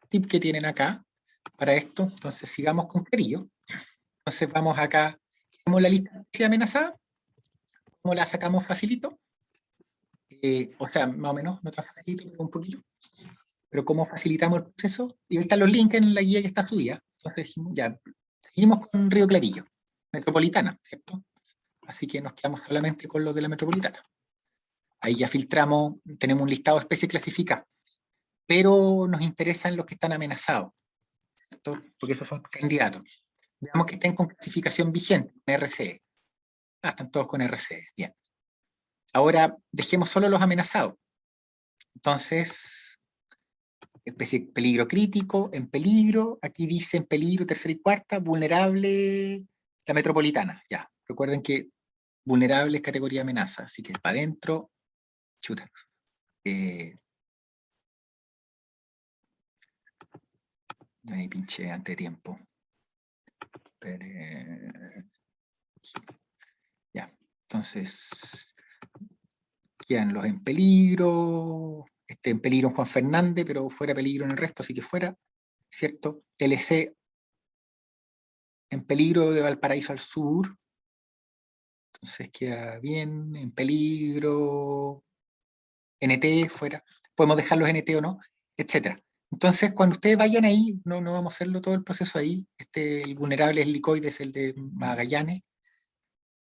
[SPEAKER 1] tip que tienen acá para esto. Entonces sigamos con Clarillo. Entonces vamos acá, tenemos la lista de especies amenazadas. ¿Cómo la sacamos facilito? O sea, más o menos, no tan facilito, pero un poquito. Pero cómo facilitamos el proceso. Y ahí están los links en la guía que está subida. Entonces dijimos, ya, seguimos con Río Clarillo, metropolitana, ¿cierto? Así que nos quedamos solamente con los de la metropolitana. Ahí ya filtramos, tenemos un listado de especies clasificadas, pero nos interesan los que están amenazados, ¿cierto? Porque esos son candidatos. Veamos que estén con clasificación vigente, con RCE. Ah, están todos con RCE, bien. Ahora, dejemos solo los amenazados. Entonces, especie peligro crítico, en peligro, aquí dice en peligro, tercera y cuarta, vulnerable, la metropolitana, ya. Recuerden que vulnerable es categoría amenaza, así que para adentro, chuta. Ahí pinché antes de tiempo. Pero, ya, entonces, quedan los en peligro, en peligro en Juan Fernández, pero fuera peligro en el resto, así que fuera, ¿cierto? LC en peligro de Valparaíso al sur, entonces queda bien, en peligro, NT fuera, podemos dejar los NT o no, etcétera. Entonces, cuando ustedes vayan ahí, no vamos a hacerlo todo el proceso ahí, el vulnerable es helicoides, el de Magallanes,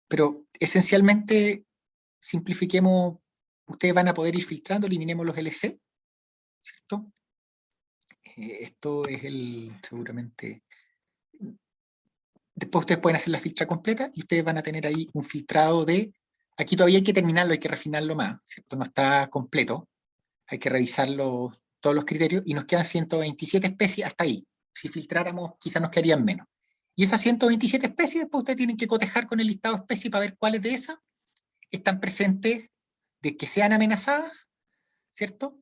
[SPEAKER 1] pero esencialmente simplifiquemos, ustedes van a poder ir filtrando, eliminemos los LC, ¿cierto? Esto es seguramente, después ustedes pueden hacer la filtra completa y ustedes van a tener ahí un filtrado de, aquí todavía hay que terminarlo, hay que refinarlo más, ¿cierto? No está completo, hay que revisarlo, todos los criterios, y nos quedan 127 especies hasta ahí. Si filtráramos, quizás nos quedarían menos. Y esas 127 especies, después ustedes tienen que cotejar con el listado de especies para ver cuáles de esas están presentes, de que sean amenazadas, ¿cierto?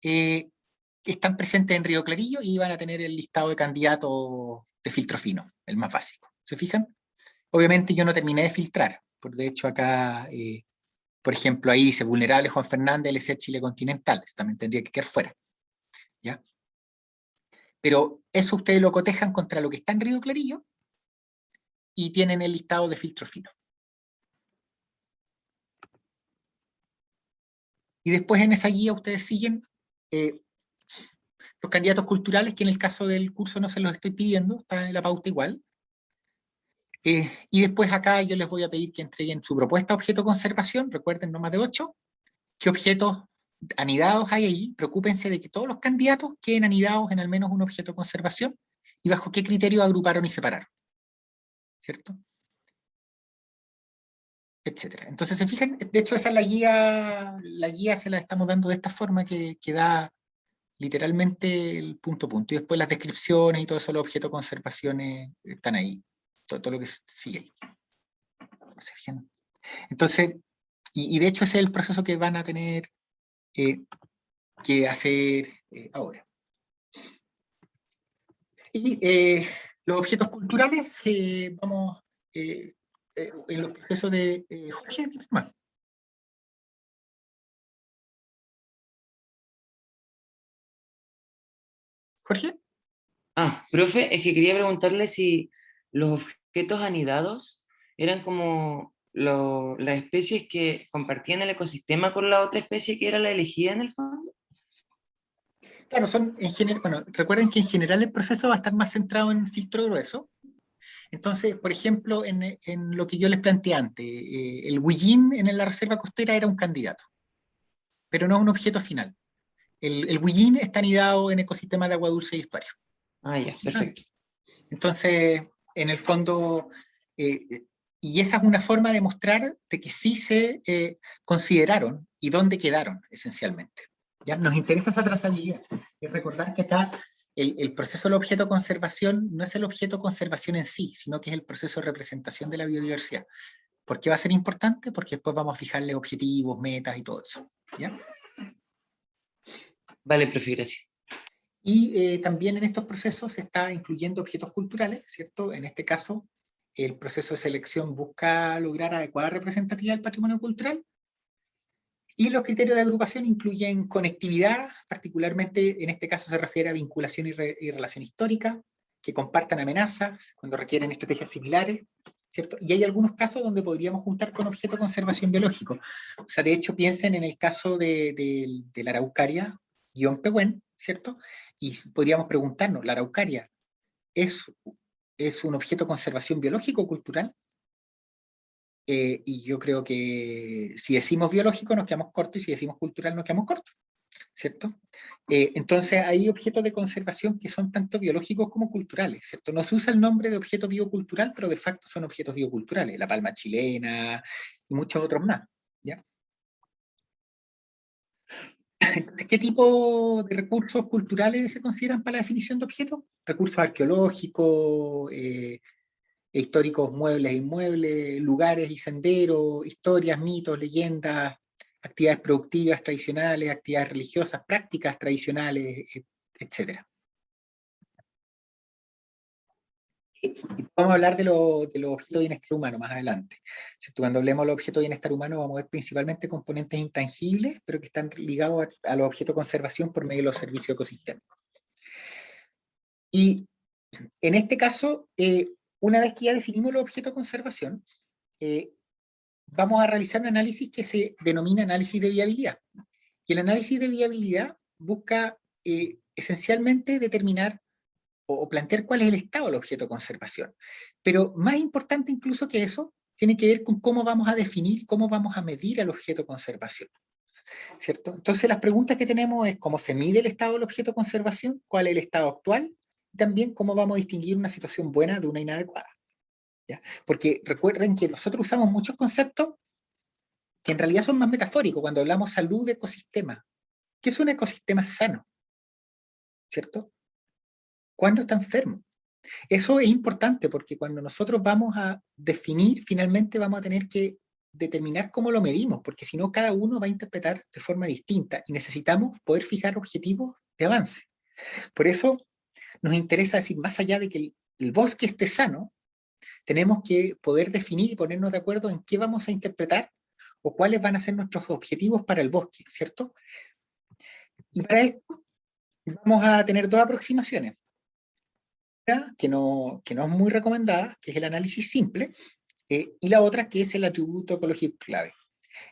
[SPEAKER 1] Están presentes en Río Clarillo y van a tener el listado de candidatos de filtro fino, el más básico. ¿Se fijan? Obviamente yo no terminé de filtrar, por de hecho acá, por ejemplo, ahí dice vulnerable Juan Fernández, LC Chile Continental, eso también tendría que quedar fuera. ¿Ya? Pero eso ustedes lo cotejan contra lo que está en Río Clarillo y tienen el listado de filtro fino. Y después en esa guía ustedes siguen los candidatos culturales, que en el caso del curso no se los estoy pidiendo, está en la pauta igual. Y después acá yo les voy a pedir que entreguen su propuesta de objeto de conservación, recuerden, no más de 8. ¿Qué objetos anidados hay ahí? Preocúpense de que todos los candidatos queden anidados en al menos un objeto de conservación y bajo qué criterio agruparon y separaron. ¿Cierto? etcétera. Entonces, se fijan, de hecho esa es la guía se la estamos dando de esta forma que da literalmente el punto a punto, y después las descripciones y todo eso, los objetos de conservación están ahí, todo lo que sigue ahí. ¿Se fijan? Entonces, y de hecho ese es el proceso que van a tener que hacer ahora. Y los objetos culturales, vamos en los procesos de Jorge, más. Jorge.
[SPEAKER 5] Profe, es que quería preguntarle si los objetos anidados eran como las especies que compartían el ecosistema con la otra especie que era la elegida en el fondo.
[SPEAKER 1] Claro, son en general, bueno, recuerden que en general el proceso va a estar más centrado en filtro grueso. Entonces, por ejemplo, en lo que yo les planteé antes, el huillín en la reserva costera era un candidato, pero no un objeto final. El huillín está anidado en ecosistemas de agua dulce y estuario.
[SPEAKER 5] Ya, perfecto.
[SPEAKER 1] Entonces, en el fondo, y esa es una forma de mostrar de que sí se consideraron y dónde quedaron, esencialmente. ¿Ya? Nos interesa esa trazabilidad. Es recordar que acá el proceso del objeto de conservación no es el objeto de conservación en sí, sino que es el proceso de representación de la biodiversidad. ¿Por qué va a ser importante? Porque después vamos a fijarle objetivos, metas y todo eso. ¿Ya?
[SPEAKER 5] Vale, profe, gracias.
[SPEAKER 1] Y también en estos procesos se está incluyendo objetos culturales, ¿cierto? En este caso, el proceso de selección busca lograr adecuada representatividad del patrimonio cultural. Y los criterios de agrupación incluyen conectividad, particularmente en este caso se refiere a vinculación y relación histórica, que compartan amenazas cuando requieren estrategias similares, ¿cierto? Y hay algunos casos donde podríamos juntar con objeto de conservación biológico. O sea, de hecho, piensen en el caso de la araucaria, Pehuen, ¿cierto? Y podríamos preguntarnos, ¿la araucaria es un objeto de conservación biológico o cultural? Y yo creo que si decimos biológico nos quedamos cortos y si decimos cultural nos quedamos cortos, ¿cierto? Entonces hay objetos de conservación que son tanto biológicos como culturales, ¿cierto? No se usa el nombre de objeto biocultural, pero de facto son objetos bioculturales, la palma chilena y muchos otros más, ¿ya? ¿Qué tipo de recursos culturales se consideran para la definición de objetos? Recursos arqueológicos, históricos, muebles e inmuebles, lugares y senderos, historias, mitos, leyendas, actividades productivas tradicionales, actividades religiosas, prácticas tradicionales, etc. Y vamos a hablar de los objetos de bienestar humano más adelante. ¿Cierto? Cuando hablemos de los objetos de bienestar humano vamos a ver principalmente componentes intangibles, pero que están ligados a los objetos de conservación por medio de los servicios ecosistémicos. Y en este caso, una vez que ya definimos los objetos de conservación, vamos a realizar un análisis que se denomina análisis de viabilidad. Y el análisis de viabilidad busca esencialmente determinar o plantear cuál es el estado del objeto de conservación. Pero más importante incluso que eso, tiene que ver con cómo vamos a definir, cómo vamos a medir al objeto de conservación. ¿Cierto? Entonces las preguntas que tenemos es cómo se mide el estado del objeto de conservación, cuál es el estado actual, y también cómo vamos a distinguir una situación buena de una inadecuada. ¿Ya? Porque recuerden que nosotros usamos muchos conceptos que en realidad son más metafóricos cuando hablamos salud de ecosistema. ¿Qué es un ecosistema sano? ¿Cierto? ¿Cuándo está enfermo? Eso es importante porque cuando nosotros vamos a definir, finalmente vamos a tener que determinar cómo lo medimos, porque si no cada uno va a interpretar de forma distinta y necesitamos poder fijar objetivos de avance. Por eso nos interesa decir, más allá de que el bosque esté sano, tenemos que poder definir y ponernos de acuerdo en qué vamos a interpretar o cuáles van a ser nuestros objetivos para el bosque, ¿cierto? Y para esto vamos a tener dos aproximaciones. Una que no es muy recomendada, que es el análisis simple, y la otra que es el atributo ecológico clave.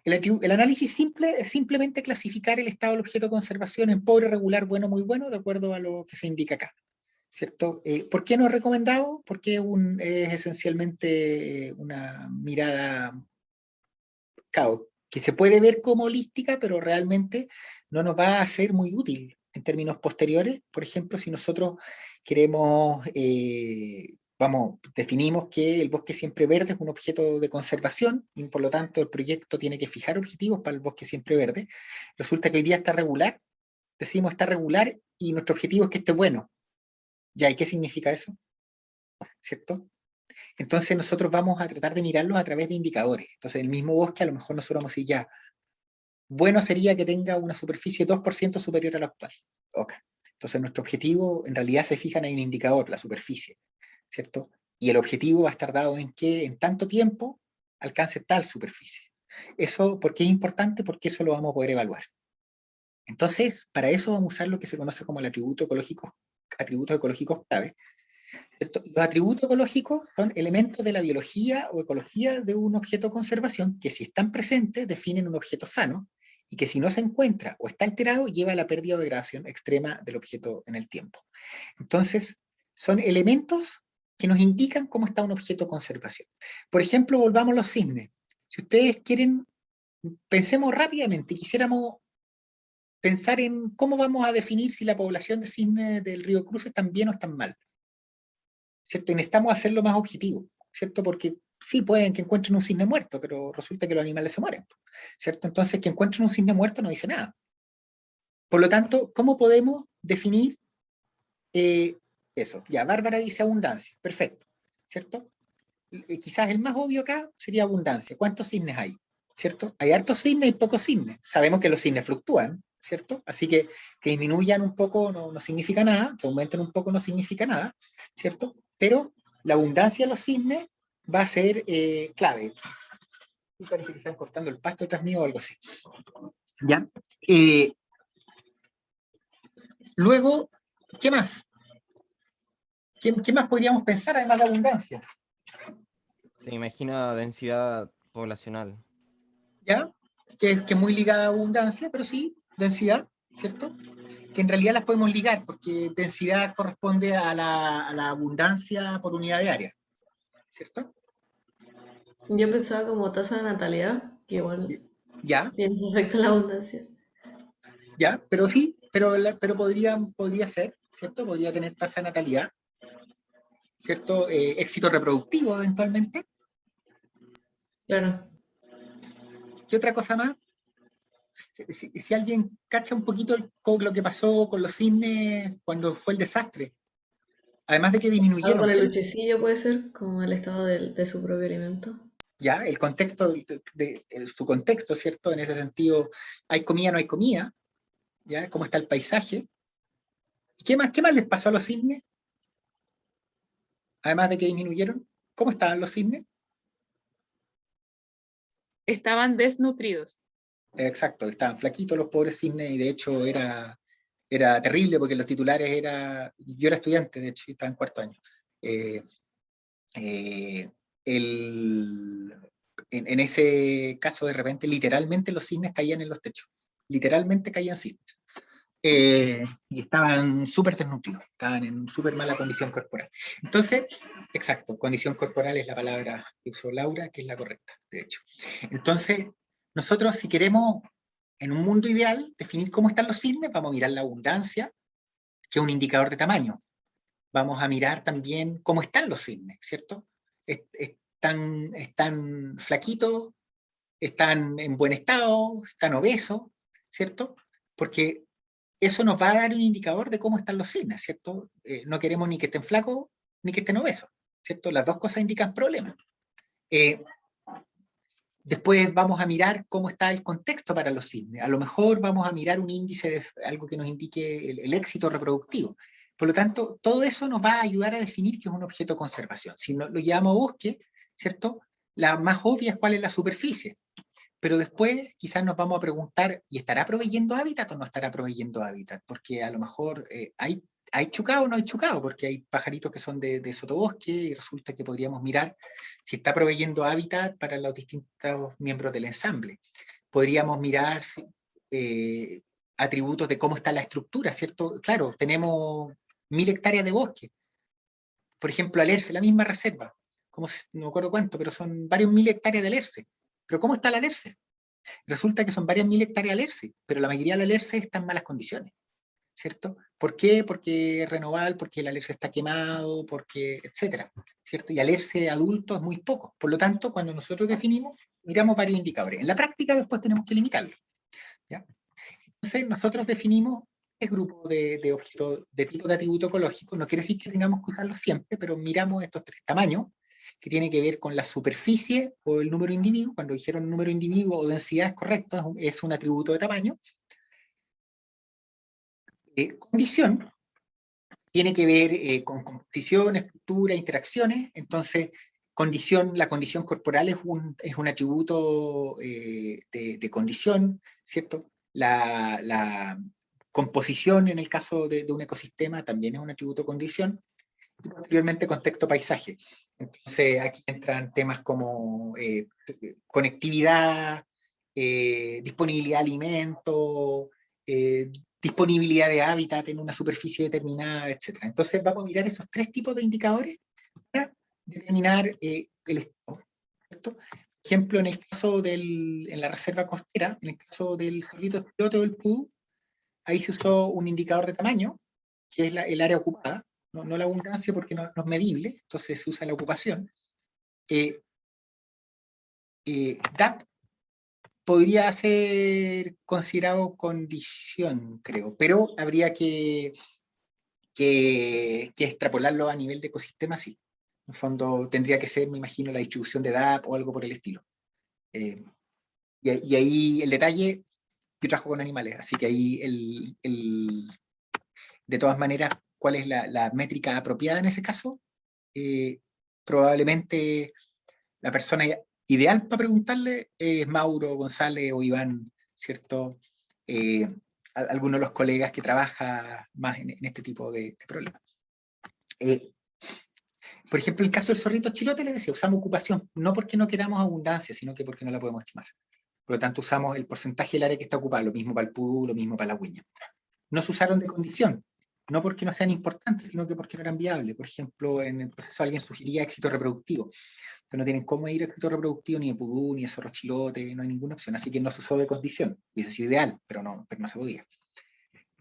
[SPEAKER 1] El análisis simple es simplemente clasificar el estado del objeto de conservación en pobre, regular, bueno, muy bueno, de acuerdo a lo que se indica acá. ¿Cierto? ¿Por qué no es recomendado? Porque es esencialmente una mirada que se puede ver como holística, pero realmente no nos va a ser muy útil en términos posteriores. Por ejemplo, si nosotros queremos definimos que el bosque siempre verde es un objeto de conservación y por lo tanto el proyecto tiene que fijar objetivos para el bosque siempre verde. Resulta que hoy día está regular, decimos está regular y nuestro objetivo es que esté bueno. ¿Ya? ¿Y qué significa eso? ¿Cierto? Entonces nosotros vamos a tratar de mirarlos a través de indicadores. Entonces el mismo bosque a lo mejor nosotros vamos a decir ya, bueno sería que tenga una superficie 2% superior a la actual. Okay. Entonces nuestro objetivo en realidad se fija en un indicador, la superficie, ¿cierto? Y el objetivo va a estar dado en que en tanto tiempo alcance tal superficie. Eso, ¿por qué es importante? Porque eso lo vamos a poder evaluar. Entonces, para eso vamos a usar lo que se conoce como el atributos ecológicos clave. ¿Cierto? Los atributos ecológicos son elementos de la biología o ecología de un objeto de conservación que si están presentes definen un objeto sano y que si no se encuentra o está alterado lleva a la pérdida o degradación extrema del objeto en el tiempo. Entonces, son elementos que nos indican cómo está un objeto de conservación. Por ejemplo, volvamos a los cisnes. Si ustedes quieren, pensemos rápidamente, quisiéramos pensar en cómo vamos a definir si la población de cisnes del río Cruz están bien o están mal. ¿Cierto? Y necesitamos hacerlo más objetivo, ¿cierto? Porque sí, pueden que encuentren un cisne muerto, pero resulta que los animales se mueren, ¿cierto? Entonces, que encuentren un cisne muerto no dice nada. Por lo tanto, ¿cómo podemos definir eso? Ya, Bárbara dice abundancia, perfecto, ¿cierto? Quizás el más obvio acá sería abundancia. ¿Cuántos cisnes hay? ¿Cierto? Hay hartos cisnes y pocos cisnes. Sabemos que los cisnes fluctúan, ¿cierto? Así que disminuyan un poco no significa nada, que aumenten un poco no significa nada, ¿cierto? Pero la abundancia de los cisnes va a ser clave. Y parece que están cortando el pasto detrás mío o algo así. ¿Ya? Luego, ¿qué más? ¿Qué más podríamos pensar además de abundancia?
[SPEAKER 6] Se imagina densidad poblacional.
[SPEAKER 1] ¿Ya? Que es muy ligada a abundancia, pero sí, densidad, ¿cierto? Que en realidad las podemos ligar, porque densidad corresponde a la abundancia por unidad de área, ¿cierto?
[SPEAKER 2] Yo pensaba como tasa de natalidad, que igual
[SPEAKER 1] Ya,
[SPEAKER 2] tiene su efecto en la abundancia.
[SPEAKER 1] ya, pero sí, pero podría ser, ¿cierto? Podría tener tasa de natalidad, ¿cierto? Éxito reproductivo eventualmente.
[SPEAKER 2] Claro.
[SPEAKER 1] ¿Qué otra cosa más? Si alguien cacha un poquito lo que pasó con los cisnes cuando fue el desastre, además de que
[SPEAKER 2] Algo
[SPEAKER 1] disminuyeron,
[SPEAKER 2] con el luchecillo puede ser, como el estado de su propio alimento.
[SPEAKER 1] ya, el contexto, su contexto, ¿cierto? En ese sentido, hay comida, no hay comida, ¿ya? ¿Cómo está el paisaje? ¿Y qué más les pasó a los cisnes? Además de que disminuyeron, ¿cómo estaban los cisnes?
[SPEAKER 4] Estaban desnutridos.
[SPEAKER 1] Exacto, estaban flaquitos los pobres cisnes y de hecho era terrible porque los titulares yo era estudiante, de hecho, y estaba en cuarto año. En ese caso, de repente, literalmente los cisnes caían en los techos. Literalmente caían cisnes. Y estaban súper desnutridos, estaban en súper mala condición corporal. Entonces, exacto, condición corporal es la palabra que usó Laura, que es la correcta, de hecho. Entonces, nosotros si queremos, en un mundo ideal, definir cómo están los cisnes, vamos a mirar la abundancia, que es un indicador de tamaño. Vamos a mirar también cómo están los cisnes, ¿cierto? Están flaquitos, están en buen estado, están obesos, ¿cierto? Porque eso nos va a dar un indicador de cómo están los cisnes, ¿cierto? No queremos ni que estén flacos ni que estén obesos, ¿cierto? Las dos cosas indican problemas. Después vamos a mirar cómo está el contexto para los cisnes. A lo mejor vamos a mirar un índice de algo que nos indique el éxito reproductivo. Por lo tanto, todo eso nos va a ayudar a definir qué es un objeto de conservación. Si lo llevamos a bosque, ¿cierto? La más obvia es cuál es la superficie. Pero después quizás nos vamos a preguntar, ¿y estará proveyendo hábitat o no estará proveyendo hábitat? Porque a lo mejor hay chucado o no hay chucado, porque hay pajaritos que son de sotobosque y resulta que podríamos mirar si está proveyendo hábitat para los distintos miembros del ensamble. Podríamos mirar atributos de cómo está la estructura, ¿cierto? Claro, tenemos 1000 hectáreas de bosque. Por ejemplo, Alerce, la misma reserva, no me acuerdo cuánto, pero son varios 1000 hectáreas de Alerce. Pero ¿cómo está la Alerce? Resulta que son varias 1000 hectáreas de Alerce, pero la mayoría de la Alerce está en malas condiciones. ¿cierto? ¿Por qué? Porque es renovable, porque el alerce está quemado, porque, etcétera, ¿cierto? Y alerce adulto es muy poco. Por lo tanto, cuando nosotros definimos, miramos varios indicadores. En la práctica después tenemos que limitarlo, ¿ya? Entonces, nosotros definimos este grupo de objetos de tipo de atributo ecológico. No quiere decir que tengamos que usarlos siempre, pero miramos estos 3 tamaños, que tiene que ver con la superficie o el número de individuos. Cuando dijeron número de individuos o densidad es correcto, es un atributo de tamaño. Condición tiene que ver con composición, estructura, interacciones. Entonces, la condición corporal es un atributo de condición, ¿cierto? La composición, en el caso de un ecosistema, también es un atributo condición. Y posteriormente, contexto-paisaje. Entonces, aquí entran temas como conectividad, disponibilidad de alimentos, disponibilidad de hábitat en una superficie determinada, etc. Entonces vamos a mirar esos 3 tipos de indicadores para determinar el estado, ¿cierto? Por ejemplo, en la reserva costera, en el caso del Cerrito Chilote o del Pudú, ahí se usó un indicador de tamaño, que es el área ocupada, no la abundancia porque no es medible, entonces se usa la ocupación. DAT podría ser considerado condición, creo, pero habría que extrapolarlo a nivel de ecosistema, sí. En el fondo tendría que ser, me imagino, la distribución de DAP o algo por el estilo. Y ahí el detalle, yo trabajo con animales, así que ahí de todas maneras, ¿cuál es la métrica apropiada en ese caso? Probablemente la persona ideal para preguntarle es Mauro, González o Iván, ¿cierto? Algunos de los colegas que trabajan más en este tipo de problemas. Por ejemplo, en el caso del zorrito chilote, les decía, usamos ocupación, no porque no queramos abundancia, sino que porque no la podemos estimar. Por lo tanto, usamos el porcentaje del área que está ocupada, lo mismo para el pudú, lo mismo para la huella. No se usaron de condición, no porque no sean importantes, sino que porque no eran viables. Por ejemplo, en el proceso alguien sugería éxito reproductivo. Entonces no tienen cómo ir a éxito reproductivo ni de pudú, ni de zorro chilote, no hay ninguna opción. Así que no se usó de condición. Hubiese sido ideal, pero no se podía.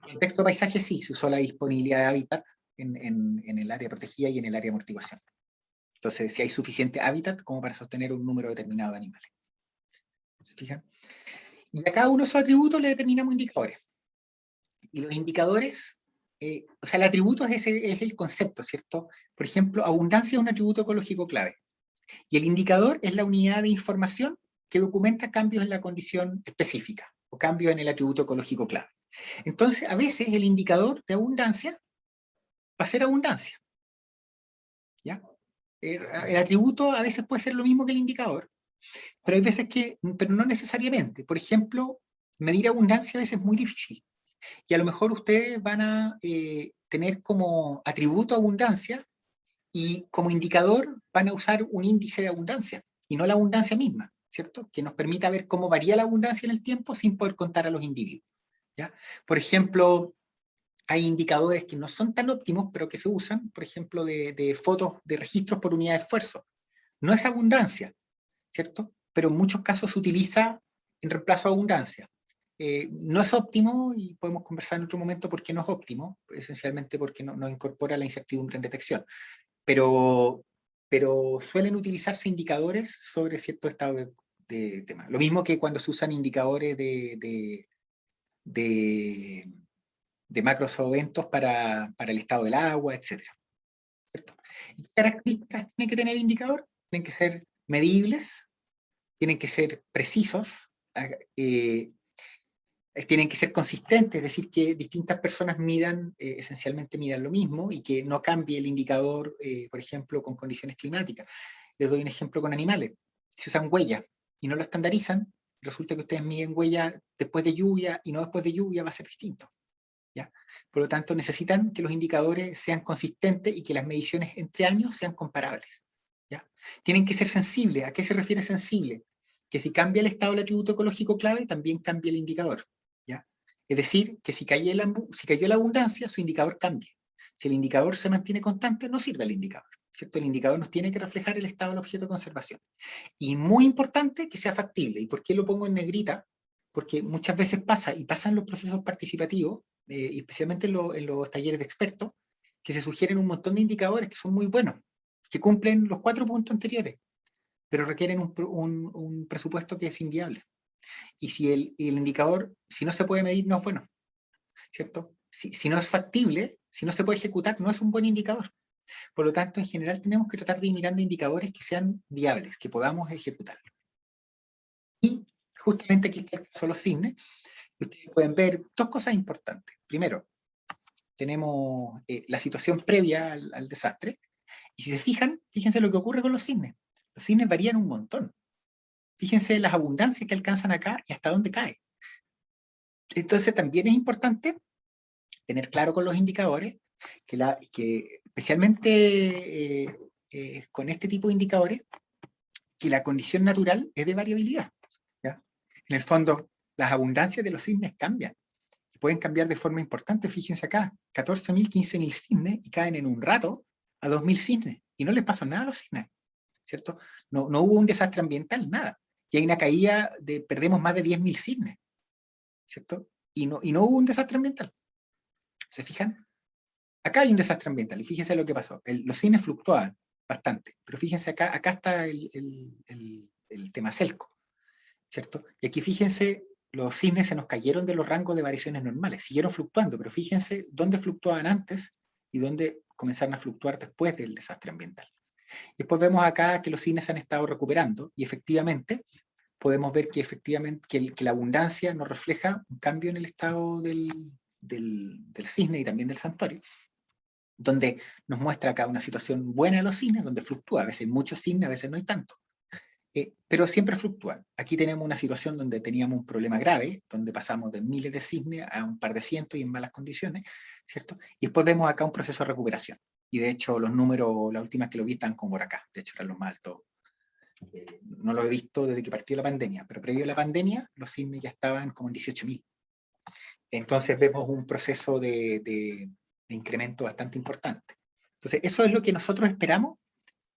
[SPEAKER 1] En el texto paisaje sí, se usó la disponibilidad de hábitat en el área protegida y en el área de amortiguación. Entonces, si hay suficiente hábitat como para sostener un número determinado de animales. ¿Se fijan? Y a cada uno de esos atributos le determinamos indicadores. Y los indicadores, o sea, el atributo es el concepto, ¿cierto? Por ejemplo, abundancia es un atributo ecológico clave. Y el indicador es la unidad de información que documenta cambios en la condición específica o cambios en el atributo ecológico clave. Entonces, a veces el indicador de abundancia va a ser abundancia. ¿Ya? El atributo a veces puede ser lo mismo que el indicador, pero hay veces pero no necesariamente. Por ejemplo, medir abundancia a veces es muy difícil. Y a lo mejor ustedes van a tener como atributo abundancia y como indicador van a usar un índice de abundancia y no la abundancia misma, ¿cierto? Que nos permita ver cómo varía la abundancia en el tiempo sin poder contar a los individuos. ¿Ya? Por ejemplo, hay indicadores que no son tan óptimos, pero que se usan, por ejemplo, de fotos de registros por unidad de esfuerzo. No es abundancia, ¿cierto? Pero en muchos casos se utiliza en reemplazo a abundancia. No es óptimo, y podemos conversar en otro momento por qué no es óptimo, esencialmente porque no incorpora la incertidumbre en detección. Pero suelen utilizarse indicadores sobre cierto estado de tema. Lo mismo que cuando se usan indicadores de macros o eventos para el estado del agua, etc. ¿Cierto? ¿Qué características tiene que tener el indicador? Tienen que ser medibles, tienen que ser precisos, tienen que ser consistentes, es decir, que distintas personas esencialmente midan lo mismo y que no cambie el indicador, por ejemplo, con condiciones climáticas. Les doy un ejemplo con animales. Si usan huella y no lo estandarizan, resulta que ustedes miden huella después de lluvia y no después de lluvia, va a ser distinto. ¿Ya? Por lo tanto, necesitan que los indicadores sean consistentes y que las mediciones entre años sean comparables. ¿Ya? Tienen que ser sensibles. ¿A qué se refiere sensible? Que si cambia el estado del atributo ecológico clave, también cambia el indicador. ¿Ya? Es decir, que si cayó la abundancia, su indicador cambia. Si el indicador se mantiene constante, no sirve el indicador. ¿Cierto? El indicador nos tiene que reflejar el estado del objeto de conservación. Y muy importante que sea factible. ¿Y por qué lo pongo en negrita? porque muchas veces pasa, y pasa en los procesos participativos, y especialmente en los talleres de expertos, que se sugieren un montón de indicadores que son muy buenos, que cumplen los 4 puntos anteriores, pero requieren un presupuesto que es inviable. Y si el indicador, si no se puede medir, no es bueno, ¿cierto? Si no es factible, si no se puede ejecutar, no es un buen indicador. Por lo tanto, en general tenemos que tratar de ir mirando indicadores que sean viables, que podamos ejecutar. Y justamente aquí está el caso de los cisnes. Ustedes pueden ver 2 cosas importantes. Primero, tenemos la situación previa al desastre. Y si se fijan, fíjense lo que ocurre con los cisnes. Los cisnes varían un montón. Fíjense las abundancias que alcanzan acá y hasta dónde cae. Entonces también es importante tener claro con los indicadores que especialmente con este tipo de indicadores, que la condición natural es de variabilidad, ¿ya? En el fondo, las abundancias de los cisnes cambian. Y pueden cambiar de forma importante. Fíjense acá, 14.000, 15.000 cisnes y caen en un rato a 2.000 cisnes. Y no les pasó nada a los cisnes, ¿cierto? No hubo un desastre ambiental, nada. Y hay una caída perdemos más de 10.000 cisnes, ¿cierto? Y no hubo un desastre ambiental. ¿Se fijan? Acá hay un desastre ambiental, y fíjense lo que pasó. Los cisnes fluctuaban bastante, pero fíjense acá está el tema Celco, ¿cierto? Y aquí fíjense, los cisnes se nos cayeron de los rangos de variaciones normales, siguieron fluctuando, pero fíjense dónde fluctuaban antes y dónde comenzaron a fluctuar después del desastre ambiental. Después vemos acá que los cisnes se han estado recuperando, y efectivamente, podemos ver que que la abundancia nos refleja un cambio en el estado del cisne y también del santuario, donde nos muestra acá una situación buena de los cisnes, donde fluctúa, a veces hay muchos cisnes, a veces no hay tanto, pero siempre fluctúan. Aquí tenemos una situación donde teníamos un problema grave, donde pasamos de miles de cisnes a un par de cientos y en malas condiciones, ¿cierto? Y después vemos acá un proceso de recuperación, y de hecho los números, las últimas que lo vi están como por acá, de hecho eran los más altos. No lo he visto desde que partió la pandemia, pero previo a la pandemia los cisnes ya estaban como en 18.000. Entonces vemos un proceso de incremento bastante importante. Entonces eso es lo que nosotros esperamos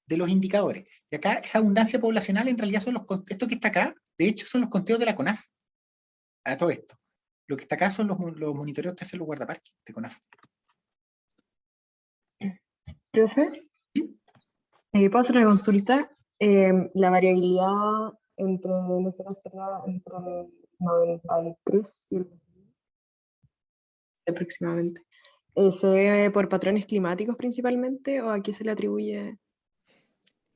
[SPEAKER 1] de los indicadores. Y acá esa abundancia poblacional en realidad son esto que está acá, de hecho son los conteos de la CONAF, a todo esto. Lo que está acá son los monitoreos que hacen los guardaparques de CONAF.
[SPEAKER 7] Profe,
[SPEAKER 1] ¿Sí?
[SPEAKER 7] ¿puedo hacer una consulta? La variabilidad entre, no sé, entre el 93 y el aproximadamente, ¿se debe por patrones climáticos principalmente o a qué se le atribuye?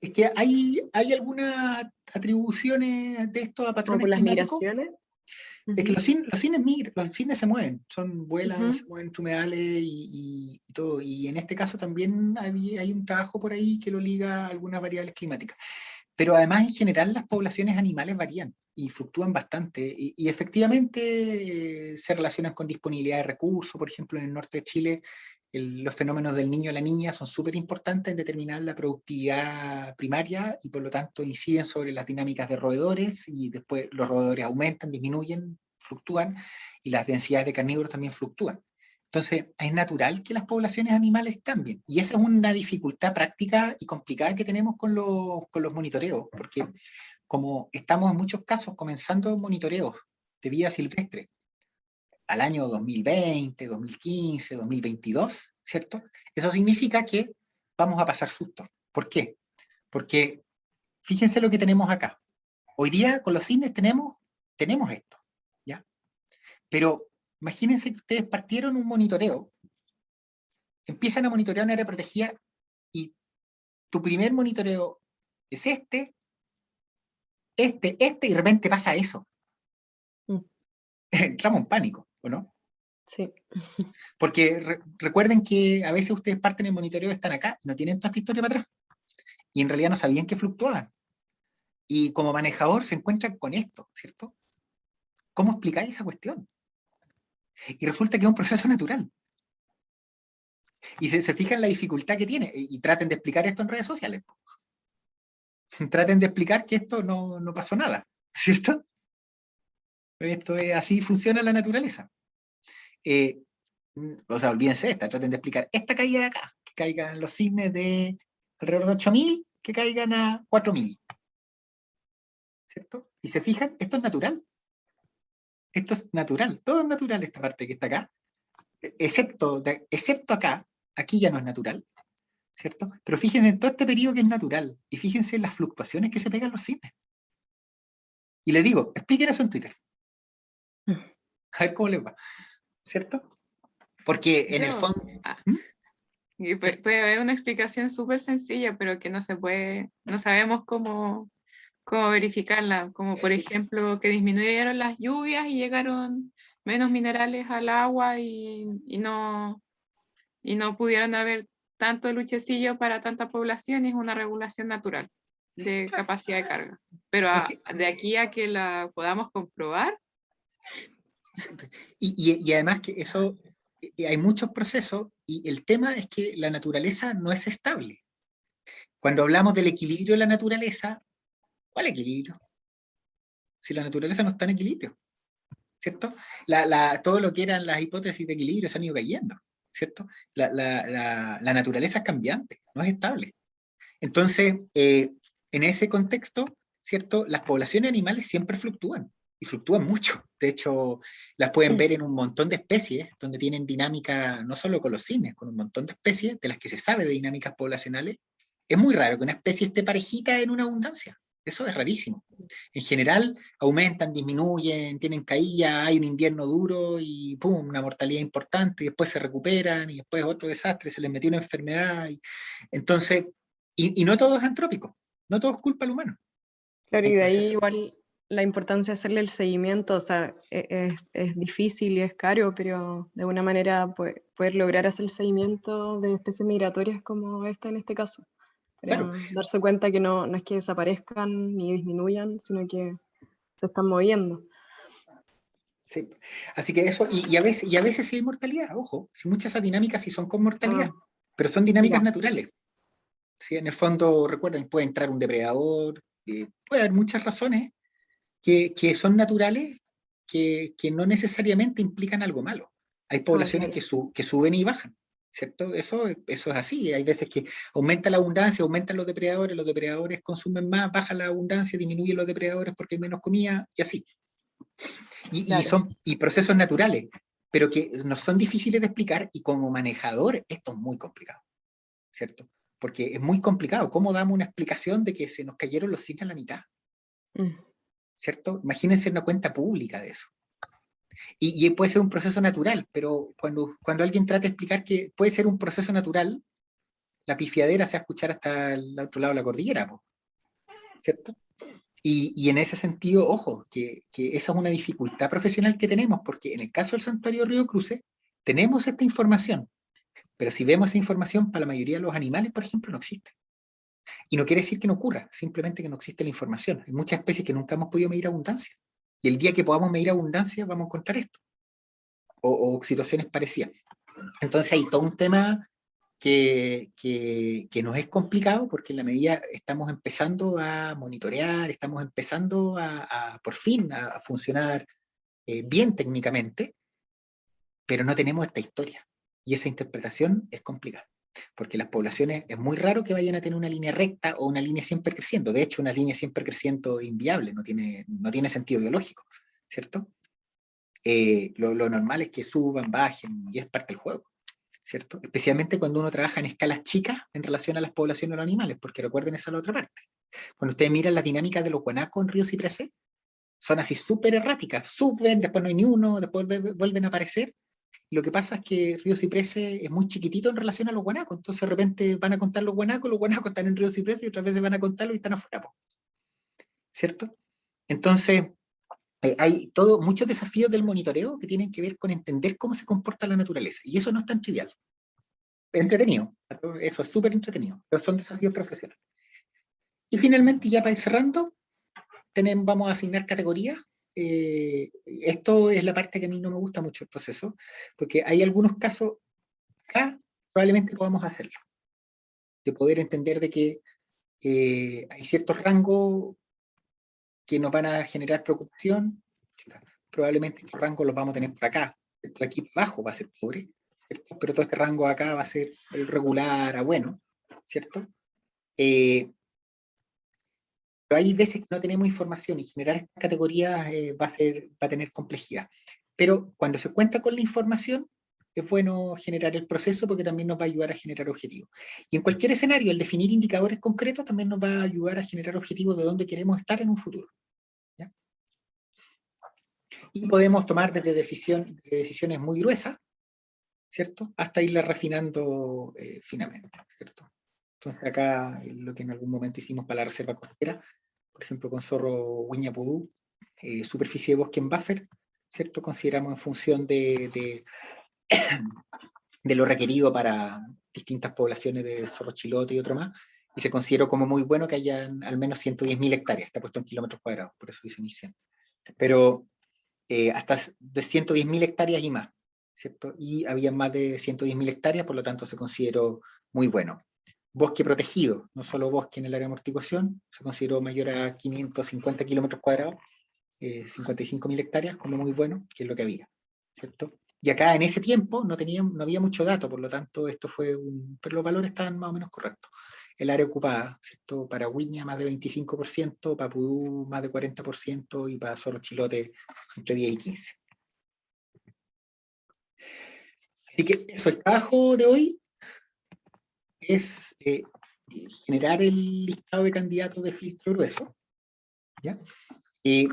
[SPEAKER 1] Es que hay algunas atribuciones de esto a
[SPEAKER 7] ¿Como
[SPEAKER 1] patrones
[SPEAKER 7] por las
[SPEAKER 1] climáticos.
[SPEAKER 7] migraciones?
[SPEAKER 1] Es que los cisnes se mueven, vuelan,
[SPEAKER 7] Ujú.
[SPEAKER 1] se mueven entre humedales y todo. Y en este caso también hay un trabajo por ahí que lo liga a algunas variables climáticas. Pero además, en general, las poblaciones animales varían y fluctúan bastante. Y efectivamente se relacionan con disponibilidad de recursos. Por ejemplo, en el norte de Chile, los fenómenos del niño y la niña son súper importantes en determinar la productividad primaria y por lo tanto inciden sobre las dinámicas de roedores, y después los roedores aumentan, disminuyen, fluctúan, y las densidades de carnívoros también fluctúan. Entonces, es natural que las poblaciones animales cambien. Y esa es una dificultad práctica y complicada que tenemos con los monitoreos, porque como estamos en muchos casos comenzando monitoreos de vida silvestre al año 2020, 2015, 2022, ¿cierto? Eso significa que vamos a pasar sustos. ¿Por qué? Porque fíjense lo que tenemos acá. Hoy día con los cisnes tenemos esto, ¿ya? Pero imagínense que ustedes partieron un monitoreo, empiezan a monitorear un área protegida y tu primer monitoreo es este, y de repente pasa eso. Entramos en pánico, ¿o no?
[SPEAKER 7] Sí.
[SPEAKER 1] Porque recuerden que a veces ustedes parten el monitoreo, están acá, y no tienen toda esta historia para atrás. Y en realidad no sabían que fluctuaban. Y como manejador se encuentran con esto, ¿cierto? ¿Cómo explicáis esa cuestión? Y resulta que es un proceso natural. Y se fijan la dificultad que tiene, y traten de explicar esto en redes sociales. Traten de explicar que esto no pasó nada, ¿cierto? Esto es, así funciona la naturaleza. O sea, olvídense esta, traten de explicar esta caída de acá, que caigan los cisnes de alrededor de 8.000, que caigan a 4.000. ¿Cierto? Y se fijan, esto es natural. Esto es natural, todo es natural esta parte que está acá, excepto acá, aquí ya no es natural, ¿cierto? Pero fíjense en todo este periodo que es natural, y fíjense en las fluctuaciones que se pegan los cisnes. Y les digo, expliquen eso en Twitter. A ver cómo les va, ¿cierto? Porque en el
[SPEAKER 4] Yo-
[SPEAKER 1] fondo...
[SPEAKER 4] ah,
[SPEAKER 1] ¿Mm?
[SPEAKER 4] y puede haber una explicación súper sencilla, pero que no se puede, no sabemos cómo verificarla, como por ejemplo que disminuyeron las lluvias y llegaron menos minerales al agua y no pudieron haber tanto luchecillo para tanta población, es una regulación natural de capacidad de carga. Pero de aquí a que la podamos comprobar,
[SPEAKER 1] Y además que eso, hay muchos procesos, y el tema es que la naturaleza no es estable. Cuando hablamos del equilibrio de la naturaleza, ¿cuál equilibrio? Si la naturaleza no está en equilibrio, ¿cierto? Todo lo que eran las hipótesis de equilibrio se han ido cayendo, ¿cierto? La naturaleza es cambiante, no es estable. Entonces, en ese contexto, ¿cierto? Las poblaciones animales siempre fluctúan, y fluctúan mucho. De hecho, las pueden ver en un montón de especies, donde tienen dinámica, no solo con los cisnes, con un montón de especies de las que se sabe de dinámicas poblacionales. Es muy raro que una especie esté parejita en una abundancia. Eso es rarísimo. En general, aumentan, disminuyen, tienen caída, hay un invierno duro y ¡pum!, una mortalidad importante, y después se recuperan, y después otro desastre, se les metió una enfermedad. Entonces, y no todo es antrópico, no todo es culpa del humano.
[SPEAKER 7] Claro,
[SPEAKER 1] Hay
[SPEAKER 7] y de ahí
[SPEAKER 1] procesos.
[SPEAKER 7] igual la importancia de hacerle el seguimiento, o sea, es difícil y es caro, pero de alguna manera poder lograr hacer el seguimiento de especies migratorias como esta en este caso, para
[SPEAKER 1] Claro,
[SPEAKER 7] darse cuenta que no es que desaparezcan ni disminuyan, sino que se están moviendo.
[SPEAKER 1] sí. Así que eso, y a veces sí hay mortalidad, ojo, si muchas de esas dinámicas sí son con mortalidad, pero son dinámicas
[SPEAKER 7] Ya.
[SPEAKER 1] naturales. ¿Sí? En el fondo, recuerden, puede entrar un depredador, puede haber muchas razones que son naturales, que no necesariamente implican algo malo. Hay poblaciones
[SPEAKER 7] Claro.
[SPEAKER 1] que suben y bajan, ¿cierto? Eso es así. Hay veces que aumenta la abundancia, aumentan los depredadores consumen más, baja la abundancia, disminuyen los depredadores porque hay menos comida, y así.
[SPEAKER 7] Claro.
[SPEAKER 1] Son procesos naturales, pero que nos son difíciles de explicar, y como manejador esto es muy complicado, ¿cierto? Porque es muy complicado. ¿Cómo damos una explicación de que se nos cayeron los cisnes a la mitad? ¿Cierto? Imagínense una cuenta pública de eso. Y puede ser un proceso natural, pero cuando alguien trata de explicar que puede ser un proceso natural, la pifiadera se va a escuchar hasta el otro lado de la cordillera, ¿cierto? Y en ese sentido, ojo, que esa es una dificultad profesional que tenemos, porque en el caso del Santuario Río Cruces, tenemos esta información, pero si vemos esa información, para la mayoría de los animales, por ejemplo, no existe. Y no quiere decir que no ocurra, simplemente que no existe la información. Hay muchas especies que nunca hemos podido medir abundancia. Y el día que podamos medir abundancia, vamos a encontrar esto. O situaciones parecidas. Entonces hay todo un tema que nos es complicado, porque en la medida estamos empezando a monitorear, estamos empezando por fin a funcionar bien técnicamente, pero no tenemos esta historia. Y esa interpretación es complicada, porque las poblaciones es muy raro que vayan a tener una línea recta o una línea siempre creciendo. De hecho, una línea siempre creciendo es inviable, no tiene sentido biológico, ¿cierto? Lo normal es que suban, bajen, y es parte del juego, ¿cierto? Especialmente cuando uno trabaja en escalas chicas en relación a las poblaciones de los animales, porque recuerden, esa es la otra parte. Cuando ustedes miran las dinámicas de los guanacos en ríos cipreses, son así súper erráticas, suben, después no hay ni uno, después vuelven a aparecer. Y lo que pasa es que Río Ciprés es muy chiquitito en relación a los guanacos, entonces de repente van a contar los guanacos están en Río Ciprés, y otras veces van a contarlos y están afuera, ¿cierto? Entonces, hay muchos desafíos del monitoreo que tienen que ver con entender cómo se comporta la naturaleza, y eso no es tan trivial. Es entretenido, eso es súper entretenido, pero son desafíos profesionales. Y finalmente, ya para ir cerrando, vamos a asignar categorías. Esto es la parte que a mí no me gusta mucho el proceso, porque hay algunos casos acá probablemente podamos hacerlo, de poder entender de que hay ciertos rangos que nos van a generar preocupación. Probablemente estos rangos los vamos a tener por acá, esto de aquí abajo va a ser pobre, ¿cierto? Pero todo este rango acá va a ser el regular a bueno, ¿cierto? Pero hay veces que no tenemos información y generar estas categorías va a tener complejidad. Pero cuando se cuenta con la información, es bueno generar el proceso porque también nos va a ayudar a generar objetivos. Y en cualquier escenario, el definir indicadores concretos también nos va a ayudar a generar objetivos de dónde queremos estar en un futuro. ¿Ya? Y podemos tomar desde decisiones muy gruesas, ¿cierto? Hasta irlas refinando finamente, ¿cierto? Entonces acá lo que en algún momento hicimos para la reserva costera, por ejemplo con Zorro Huiña Pudú, superficie de bosque en buffer, ¿cierto? Consideramos en función de lo requerido para distintas poblaciones de zorro chilote y otro más, y se consideró como muy bueno que hayan al menos 110.000 hectáreas, está puesto en kilómetros cuadrados, por eso dice 1.100. Pero hasta de 110.000 hectáreas y más, ¿cierto? Y había más de 110.000 hectáreas, por lo tanto se consideró muy bueno. Bosque protegido, no solo bosque en el área de amortiguación, se consideró mayor a 550 kilómetros cuadrados, 55.000 hectáreas como muy bueno, que es lo que había, ¿cierto? Y acá en ese tiempo no había mucho dato, por lo tanto esto fue pero los valores estaban más o menos correctos. El área ocupada, ¿cierto? Para Huiña más de 25%, para Pudú más de 40% y para Zorro Chilote entre 10 y 15. Así que eso, el trabajo de hoy es generar el listado de candidatos de filtro grueso, ¿ya? Y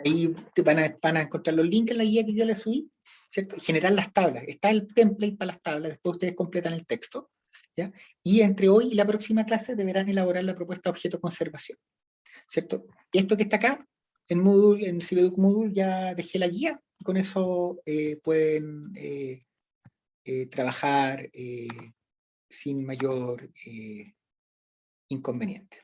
[SPEAKER 1] ahí van a encontrar los links en la guía que yo les subí, ¿cierto? Generar las tablas. Está el template para las tablas, después ustedes completan el texto, ¿ya? Y entre hoy y la próxima clase deberán elaborar la propuesta de objeto conservación, ¿cierto? Esto que está acá, en Moodle, en Cibeduc Moodle, ya dejé la guía, y con eso pueden trabajar sin mayor inconveniente.